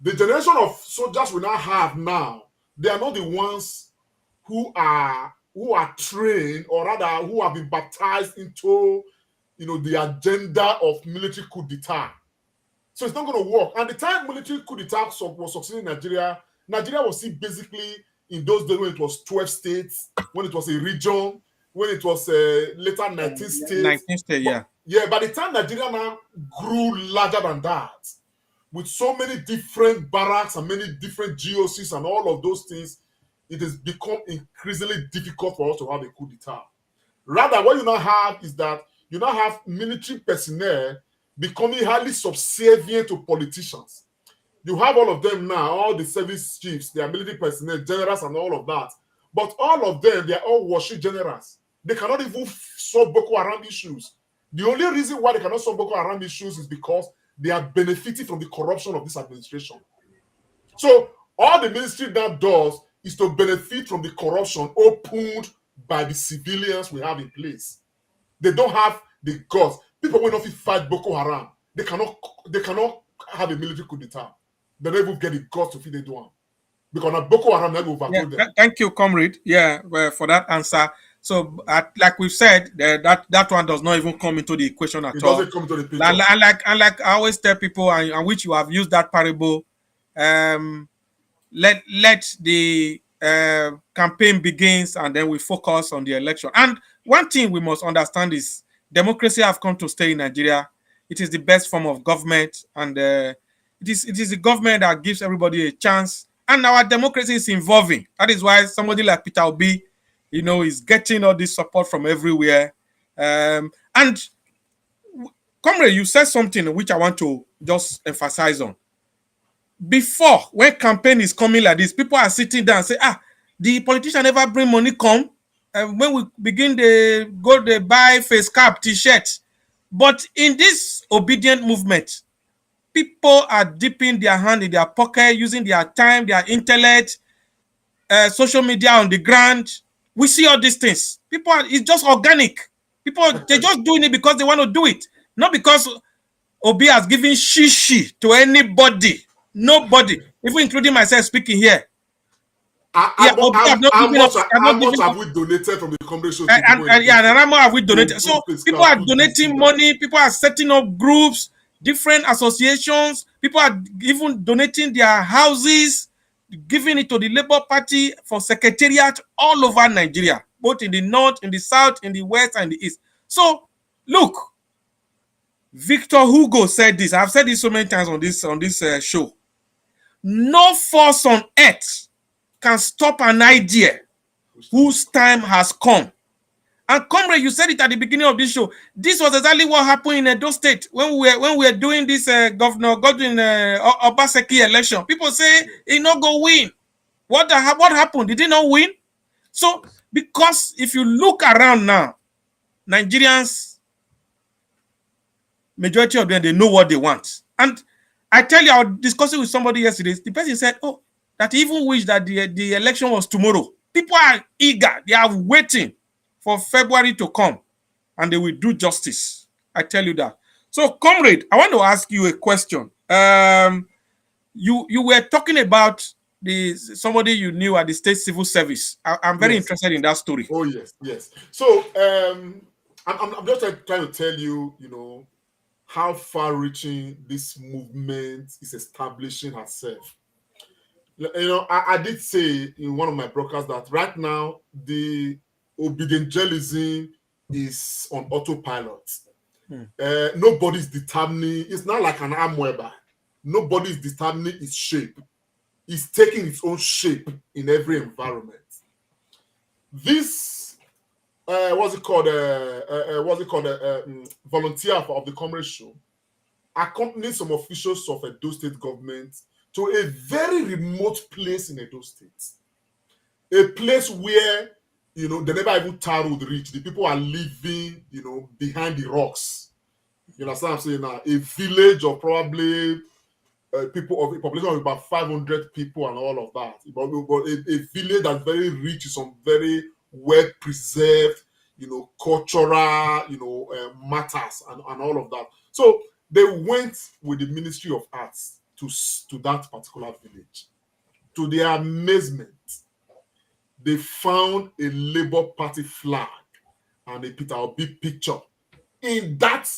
The generation of soldiers we now have now, they are not the ones who are trained, or rather who have been baptized into, the agenda of military coup d'etat. So it's not going to work. And the time military coup d'etat was succeeding in Nigeria, Nigeria was still basically in those days when it was 12 states, when it was a region, when it was later 19 states. 19 states, yeah. Yeah, by the time Nigeria now grew larger than that, with so many different barracks and many different GOCs and all of those things, it has become increasingly difficult for us to have a coup d'etat. Rather, what you now have is that you now have military personnel becoming highly subservient to politicians. You have all of them now, all the service chiefs, they are military personnel, generals and all of that. But all of them, they are all worship generals. They cannot even solve Boko Haram issues. The only reason why they cannot solve Boko Haram issues is because they are benefiting from the corruption of this administration. So all the ministry now does is to benefit from the corruption opened by the civilians we have in place. They don't have the guts. People will not fight Boko Haram. They cannot have a military coup d'etat. They don't even get the guts to fit the one. Because now Boko Haram never overthrow them. Thank you, comrade. Yeah, for that answer. So, like we've said, that one does not even come into the equation at all. It doesn't come into the picture. And like I always tell people, and which you have used that parable, let the campaign begins, and then we focus on the election. And one thing we must understand is democracy have come to stay in Nigeria. It is the best form of government, and it is the government that gives everybody a chance. And our democracy is evolving. That is why somebody like Peter Obi, is getting all this support from everywhere. And comrade, you said something which I want to just emphasize on. Before, when campaign is coming like this, people are sitting down and say, the politician never bring money come. When we begin to go to buy face cap, t-shirt. But in this obedient movement, people are dipping their hand in their pocket, using their time, their intellect, social media on the ground. We see all these things. It's just organic. People, they're just doing it because they want to do it. Not because Obi has given shishi to anybody. Nobody, even including myself speaking here. How much have we donated from the congregation? And how much have we donated? So people are donating money. People are setting up groups, different associations. People are even donating their houses, giving it to the Labour Party for secretariat all over Nigeria, both in the north, in the south, in the west, and the east. So look, Victor Hugo said this. I've said this so many times on this show. No force on earth can stop an idea whose time has come. And comrade, you said it at the beginning of this show. This was exactly what happened in Edo State when we were doing this Governor Godwin Obaseki election. People say he not go win. What happened? Did he not win? So because if you look around now, Nigerians, majority of them, they know what they want. And I tell you, I was discussing with somebody yesterday. The person said, that he even wish that the election was tomorrow. People are eager. They are waiting for February to come, and they will do justice. I tell you that. So, comrade, I want to ask you a question. You were talking about somebody you knew at the State Civil Service. I'm very interested in that story. Oh, yes. So, I'm just trying to tell you, how far-reaching this movement is establishing herself. I did say in one of my broadcasts that right now the Obidientgelism is on autopilot. Nobody's determining. It's not like an arm weber. Nobody's determining its shape. It's taking its own shape in every environment. This volunteer of the comrade show accompanied some officials of Edo State government to a very remote place in Edo State, a place where they never even tar would reach. The people are living behind the rocks. You understand what I'm saying now? A village of probably people of a population of about 500 people and all of that. But a village that's very rich, some very well preserved, cultural, matters and all of that. So they went with the Ministry of Arts to that particular village. To their amazement, they found a Labour Party flag and a Peter Obi picture in that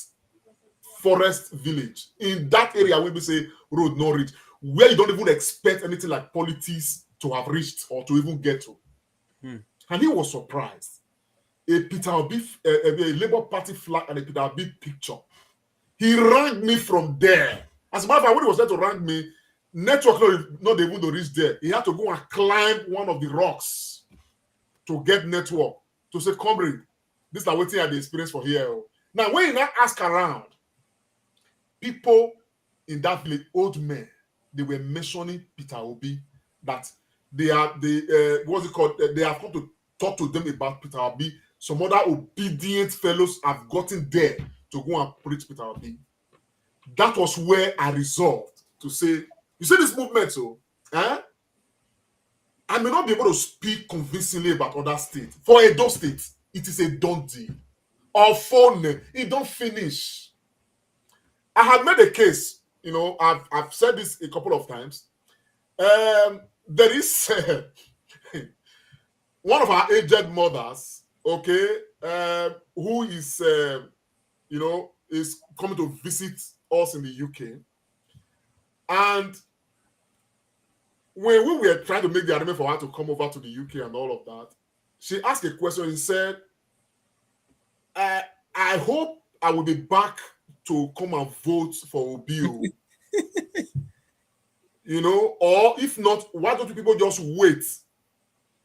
forest village, in that area where we say road no reach, where you don't even expect anything like politics to have reached or to even get to. And he was surprised. A Peter Obi, a Labour Party flag and a Peter Obi picture. He rang me from there. As a matter of fact, when he was there to rang me, network not able to reach there. He had to go and climb one of the rocks to get network. To say, comrade, this is what I had the experience for here. Now, when you now ask around, people in that village, old men, they were mentioning Peter Obi, that they what's it called? They have come to talk to them about Peter Obi. Some other obedient fellows have gotten there to go and preach Peter Obi. That was where I resolved to say, you see this movement, so I may not be able to speak convincingly about other states. For Edo State, it is a done deal. Or phone, it don't finish. I have made a case, I've said this a couple of times. There is one of our aged mothers, who is, is coming to visit us in the UK. And when we were trying to make the arrangement for her to come over to the UK and all of that, she asked a question and said, I hope I will be back to come and vote for Obio. Or if not, why don't you people just wait?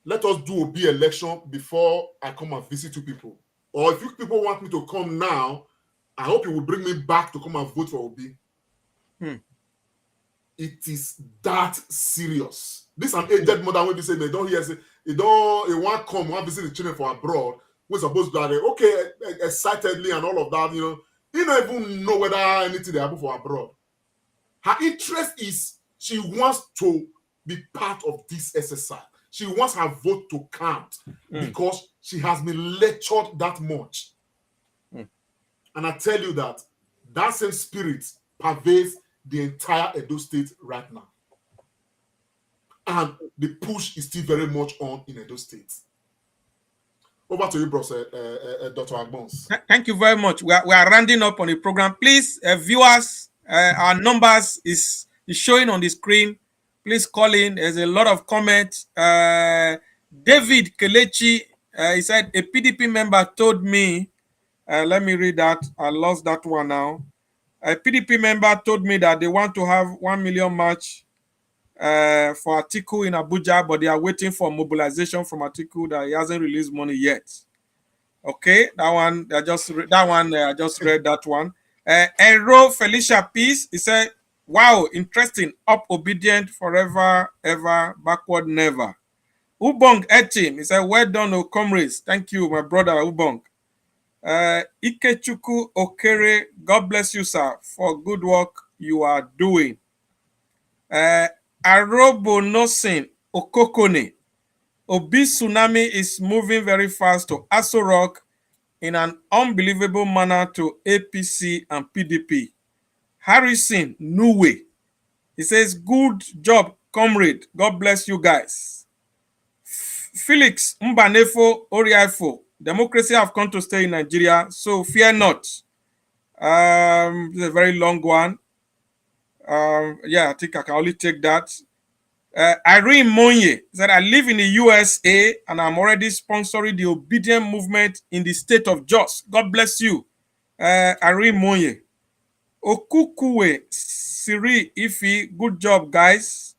Let us do Obi election before I come and visit you people. Or if you people want me to come now, I hope you will bring me back to come and vote for Obi. It is that serious. This an aged mother when they say they don't hear say he want come visit the children for abroad. We're supposed to be okay, excitedly and all of that, He don't even know whether anything they happen for abroad. Her interest is she wants to be part of this exercise. She wants her vote to count because she has been lectured that much. And I tell you that same spirit pervades the entire Edo State right now. And the push is still very much on in Edo State. Over to you, bro, Dr. Agbons. Thank you very much. We are rounding up on the program. Please, viewers, our numbers is showing on the screen. Please call in. There's a lot of comments. David Kelechi, he said, a PDP member told me, let me read that. I lost that one now. A PDP member told me that they want to have 1 million march for Atiku in Abuja, but they are waiting for mobilization from Atiku that he hasn't released money yet. Okay, that one I just read that one. Enro Felicia Peace, he said, wow, interesting. Up obedient forever, ever, backward never. Ubong Etim, he said, well done, O comrades. Thank you, my brother Ubong. Ikechukwu Okere, God bless you, sir, for good work you are doing. Arobo Nosin Okokone, Obi tsunami is moving very fast to Aso Rock in an unbelievable manner to APC and PDP. Harrison Nuwe, he says, good job, comrade. God bless you guys. Felix Mbanefo Oriaifo, democracy have come to stay in Nigeria, so fear not. This is a very long one. I think I can only take that. Irene Monye said, I live in the USA and I'm already sponsoring the obedient movement in the state of Jos. God bless you, Irene Monye. Okukuwe Siri Ifi, good job, guys.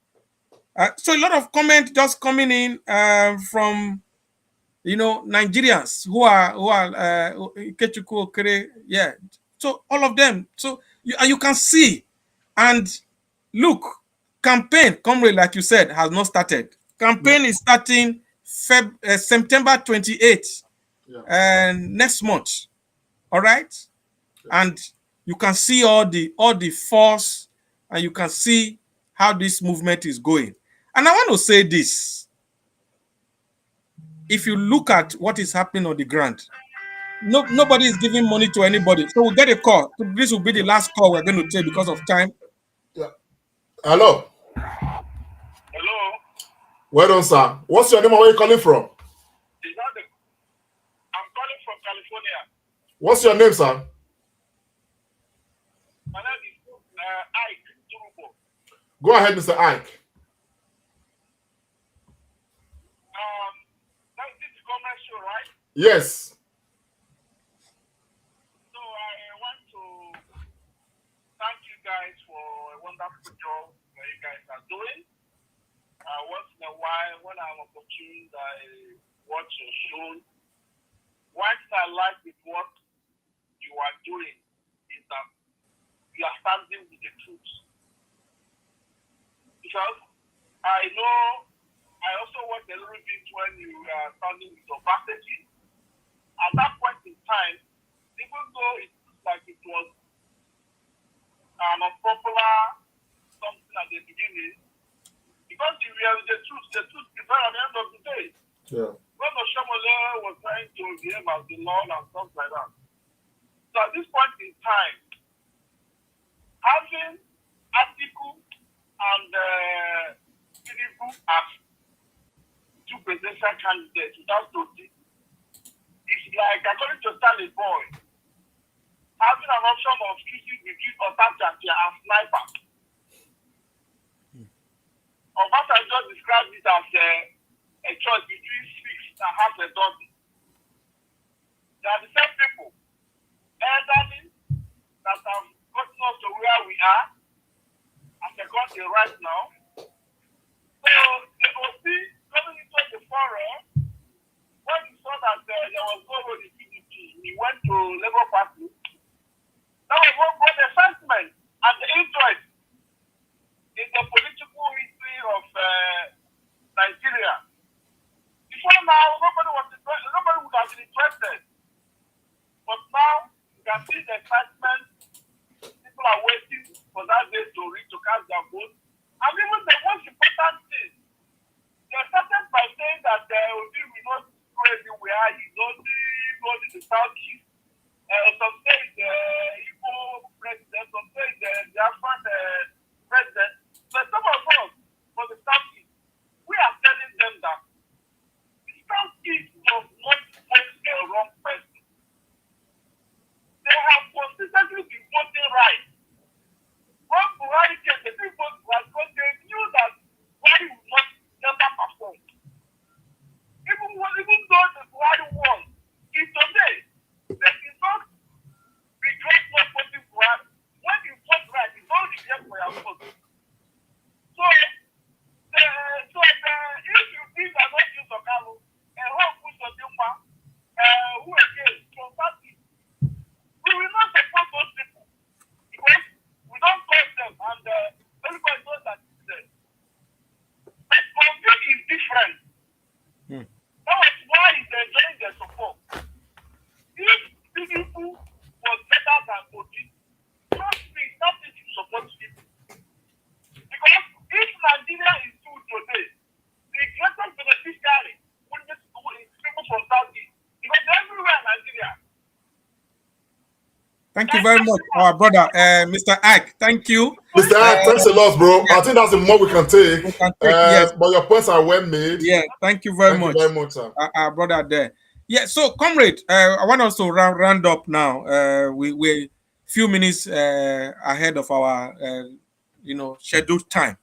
So a lot of comment just coming in from Nigerians who are Ikechukwu Okere, yeah. So all of them. So you can see, and look, campaign, comrade, like you said, has not started. Campaign is starting September 28th, and next month. All right, and you can see all the force, and you can see how this movement is going. And I want to say this: if you look at what is happening on the ground, nobody is giving money to anybody. So we'll get a call. So this will be the last call we're going to take because of time. Yeah. Hello. Hello? Well done, sir. What's your name and where are you calling from? I'm calling from California. What's your name, sir? My name is Ike Turubo. Go ahead, Mr. Ike. That's this comment show, right? Yes. So I want to thank you guys for a wonderful job that you guys are doing. Once in a while, when I'm opportune, I watch your show. One thing I like with what you are doing is that you are standing with the truth. Because I know, I also watch a little bit when you are standing with your passages. At that point in time, even though it looks like it was an unpopular something at the beginning, because you realize the truth prevails at the end of the day. Yeah. When Oshamole was trying to behave as the Lord and stuff like that. So at this point in time, having Atiku and Tinubu as two presidential candidates without notice, it's like, according to Stanley Boy, having an option of choosing between Otachakia and Sniper. Obasanjo described it as a choice between 6 and half a dozen. They are the same people, elderly, that have gotten us to where we are as a country right now. So the OC coming into the forum, when he saw that there was no road in PDP, he went to Labour Party. That was what brought the sentiment and the interest in the political history of Nigeria. Before now, nobody would have been interested. But now, you can see the excitement. People are waiting for that day to reach to cast their vote. And even the most important thing, they started by saying that we will not go everywhere. You don't go to the southeast. Some say the Igbo president, some say the Afghan president. But some of us, for the southeast, we are telling them that the southeast does not vote a wrong person. They have consistently been voting right. When Buhari came, the people was because they knew that Buhari would not never perform. Even though the Buhari won, it's today, they did not regret not voting Buhari. When you vote right, it's all regret for your vote. So if you think that not use Okalo, and who push on Dilma, who again, from party, we will not support those people because we don't trust them and everybody knows that it's there. But Congress is different. That was why they're enjoying their support. If people was better than Oti, trust me, nothing to support people. Because if Nigeria is good today, the greatest beneficiary would be people from Southeast. Because everywhere in Nigeria. Thank you very much, our brother, Mr. Ike. Thank you. Mr. Ike, thanks a lot, bro. Yeah. I think that's the more we can take. Yes. But your points are well made. Yeah, thank you very much. Thank you very much, sir. Our brother there. Yeah, so comrade, I want us to round up now. We're few minutes ahead of our scheduled time.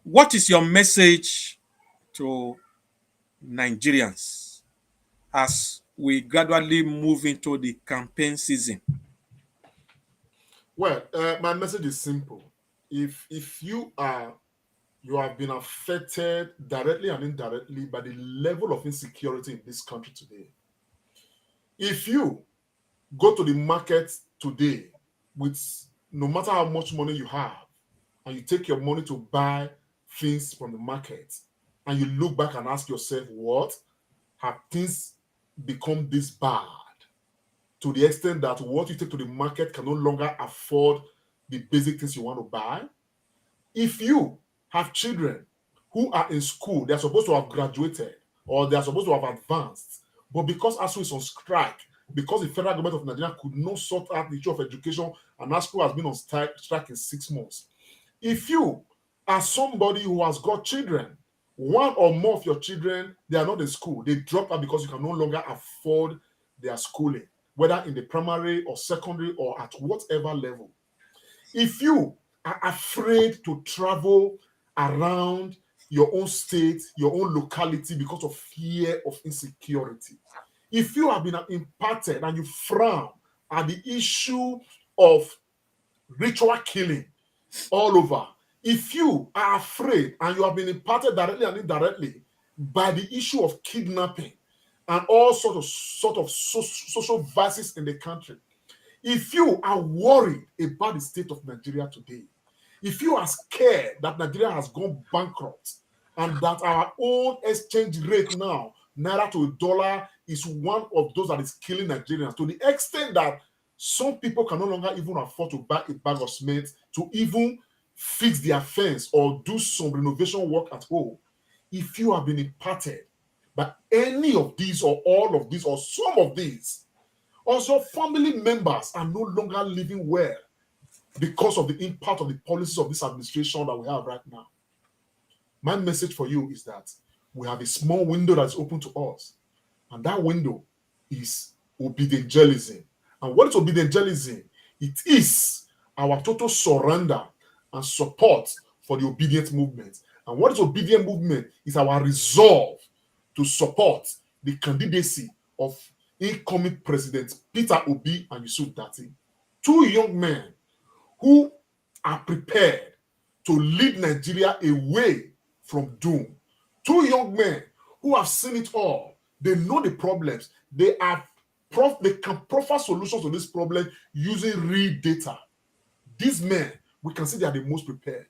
What is your message to Nigerians as we gradually move into the campaign season? Well, my message is simple. If you have been affected directly and indirectly by the level of insecurity in this country today, if you go to the market today with no matter how much money you have, and you take your money to buy things from the market, and you look back and ask yourself, what have things become this bad? To the extent that what you take to the market can no longer afford the basic things you want to buy. If you have children who are in school, they're supposed to have graduated or they're supposed to have advanced, but because ASU is on strike, because the federal government of Nigeria could not sort out the issue of education, and ASCO has been on strike in 6 months. If you are somebody who has got children, one or more of your children, they are not in school, they drop out because you can no longer afford their schooling, whether in the primary or secondary or at whatever level. If you are afraid to travel around your own state, your own locality because of fear of insecurity, if you have been impacted and you frown at the issue of ritual killing all over, if you are afraid and you have been impacted directly and indirectly by the issue of kidnapping and all sort of social vices in the country, if you are worried about the state of Nigeria today, if you are scared that Nigeria has gone bankrupt and that our own exchange rate now, naira to a dollar, is one of those that is killing Nigerians to the extent that some people can no longer even afford to buy a bag of cement to even fix their fence or do some renovation work at home. If you have been impacted by any of these or all of these or some of these, also family members are no longer living well because of the impact of the policies of this administration that we have right now. My message for you is that we have a small window that's open to us, and that window is Obidientgelism. And what is Obidientgelism? It is our total surrender and support for the obedient movement. And what is obedient movement? Is our resolve to support the candidacy of incoming President Peter Obi and Yusuf Dati, two young men who are prepared to lead Nigeria away from doom. Two young men who have seen it all. They know the problems. They can proffer solutions to this problem using real data. These men, we can see they are the most prepared.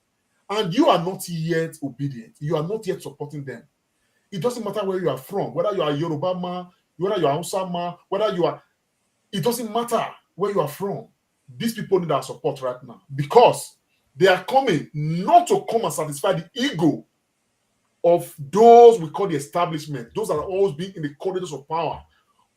And you are not yet obedient. You are not yet supporting them. It doesn't matter where you are from, whether you are Yoruba man, whether you are Hausa man, whether you are, it doesn't matter where you are from. These people need our support right now because they are coming not to come and satisfy the ego of those we call the establishment, those that are always being in the corridors of power,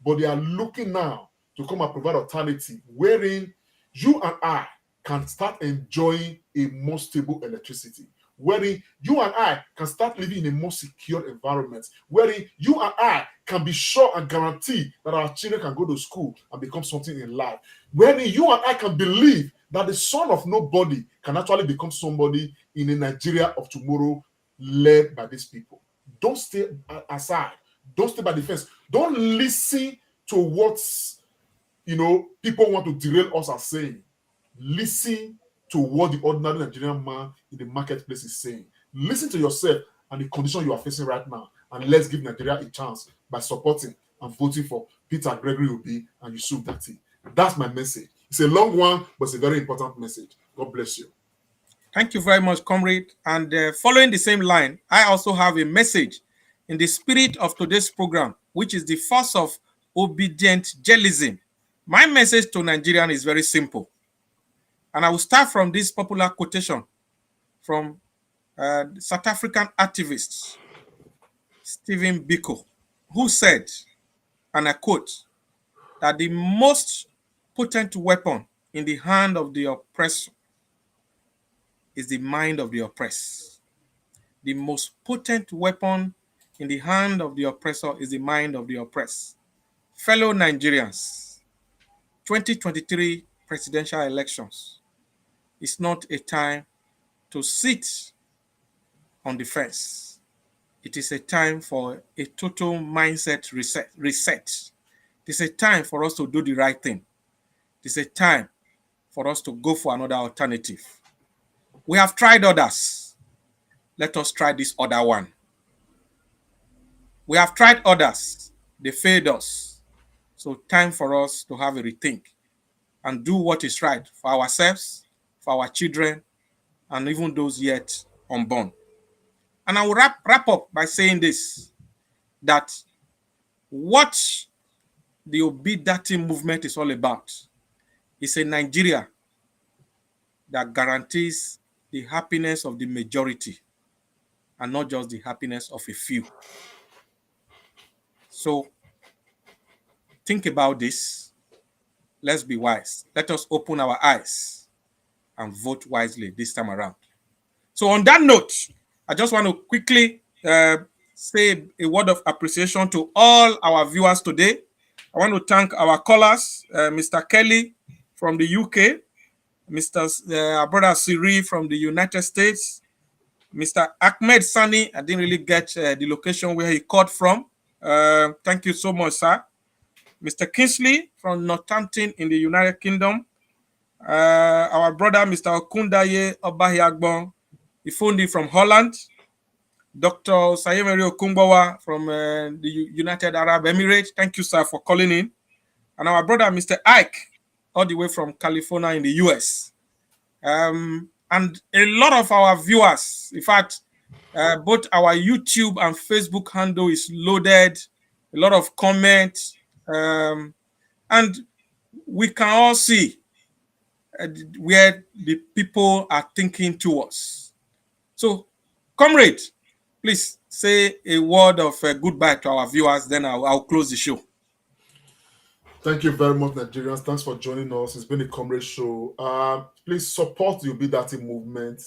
but they are looking now to come and provide alternative wherein you and I can start enjoying a more stable electricity, wherein you and I can start living in a more secure environment, wherein you and I can be sure and guarantee that our children can go to school and become something in life, wherein you and I can believe that the son of nobody can actually become somebody in a Nigeria of tomorrow led by these people. Don't stay aside. Don't stay by the fence. Don't listen to what people want to derail us as saying. Listen to what the ordinary Nigerian man in the marketplace is saying. Listen to yourself and the condition you are facing right now, and let's give Nigeria a chance by supporting and voting for Peter Gregory Obi and Yusuf Dati. That's my message. It's a long one, but it's a very important message. God bless you. Thank you very much, comrade. And following the same line, I also have a message in the spirit of today's program, which is the force of Obidientgelism. My message to Nigerians is very simple. And I will start from this popular quotation from South African activist Stephen Biko, who said, and I quote, that the most potent weapon in the hand of the oppressor is the mind of the oppressed. The most potent weapon in the hand of the oppressor is the mind of the oppressed. Fellow Nigerians, 2023 presidential elections is not a time to sit on the fence. It is a time for a total mindset reset. It is a time for us to do the right thing. It is a time for us to go for another alternative. We have tried others. Let us try this other one. We have tried others. They failed us. So time for us to have a rethink and do what is right for ourselves, for our children, and even those yet unborn. And I will wrap up by saying this, that what the Obidientgelism movement is all about is a Nigeria that guarantees the happiness of the majority and not just the happiness of a few. So think about this. Let's be wise. Let us open our eyes and vote wisely this time around. So on that note, I just want to quickly say a word of appreciation to all our viewers today. I want to thank our callers, Mr. Kelly from the UK, our brother Siri from the United States, Mr. Ahmed Sani. I didn't really get the location where he called from. Thank you so much, sir. Mr. Kingsley from Northampton in the United Kingdom. Our brother, Mr. Okundaye Obahiagbon Ifundi from Holland. Dr. Sayemeri Okungbawa from the United Arab Emirates. Thank you, sir, for calling in. And our brother, Mr. Ike, all the way from California in the US. And a lot of our viewers, in fact, both our YouTube and Facebook handle is loaded, a lot of comments, and we can all see where the people are thinking to us. So, comrade, please say a word of goodbye to our viewers, then I'll close the show. Thank you very much, Nigerians. Thanks for joining us. It's been a comrade show. Please support the Obidientgelism movement.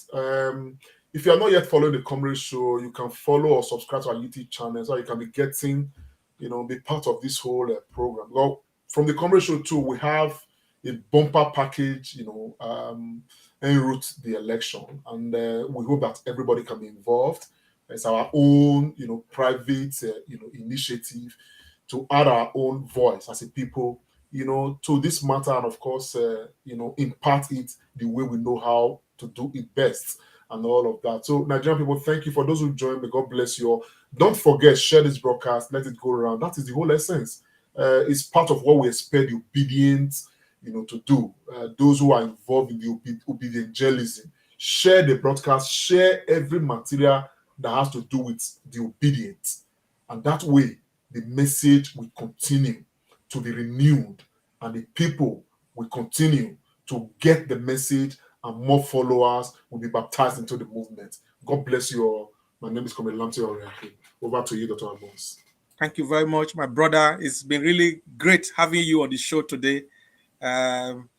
If you are not yet following the comrade show, you can follow or subscribe to our YouTube channel so you can be getting, be part of this whole program. Well, from the comrade show too, we have a bumper package, en route the election, and we hope that everybody can be involved. It's our own, private, initiative to add our own voice as a people, to this matter, and of course, impart it the way we know how to do it best and all of that. So, Nigerian people, thank you. For those who joined, may God bless you all. Don't forget, share this broadcast, let it go around. That is the whole essence. It's part of what we expect the obedient, to do. Those who are involved in the Obidientgelism, share the broadcast, share every material that has to do with the obedient. And that way, the message will continue to be renewed and the people will continue to get the message and more followers will be baptized into the movement. God bless you all. My name is Comrade Lamte Oriake. Over to you, Dr. Amos. Thank you very much, my brother. It's been really great having you on the show today. In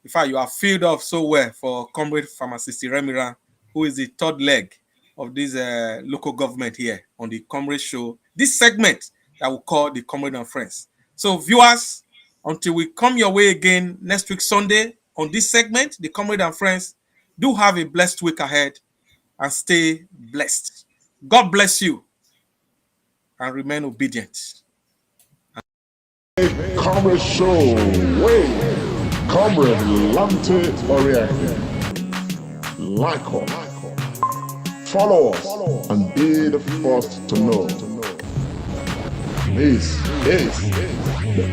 fact, you are filled up so well for Comrade Pharmacist Remira, who is the third leg of this local government here on the Comrade Show. This segment that we call the Comrade and Friends. So viewers, until we come your way again next week Sunday on this segment, the Comrade and Friends, do have a blessed week ahead and stay blessed. God bless you and remain obedient. Comrade Show, Comrade Lamte Oriake. Like us, follow us, and be the first to know. This is the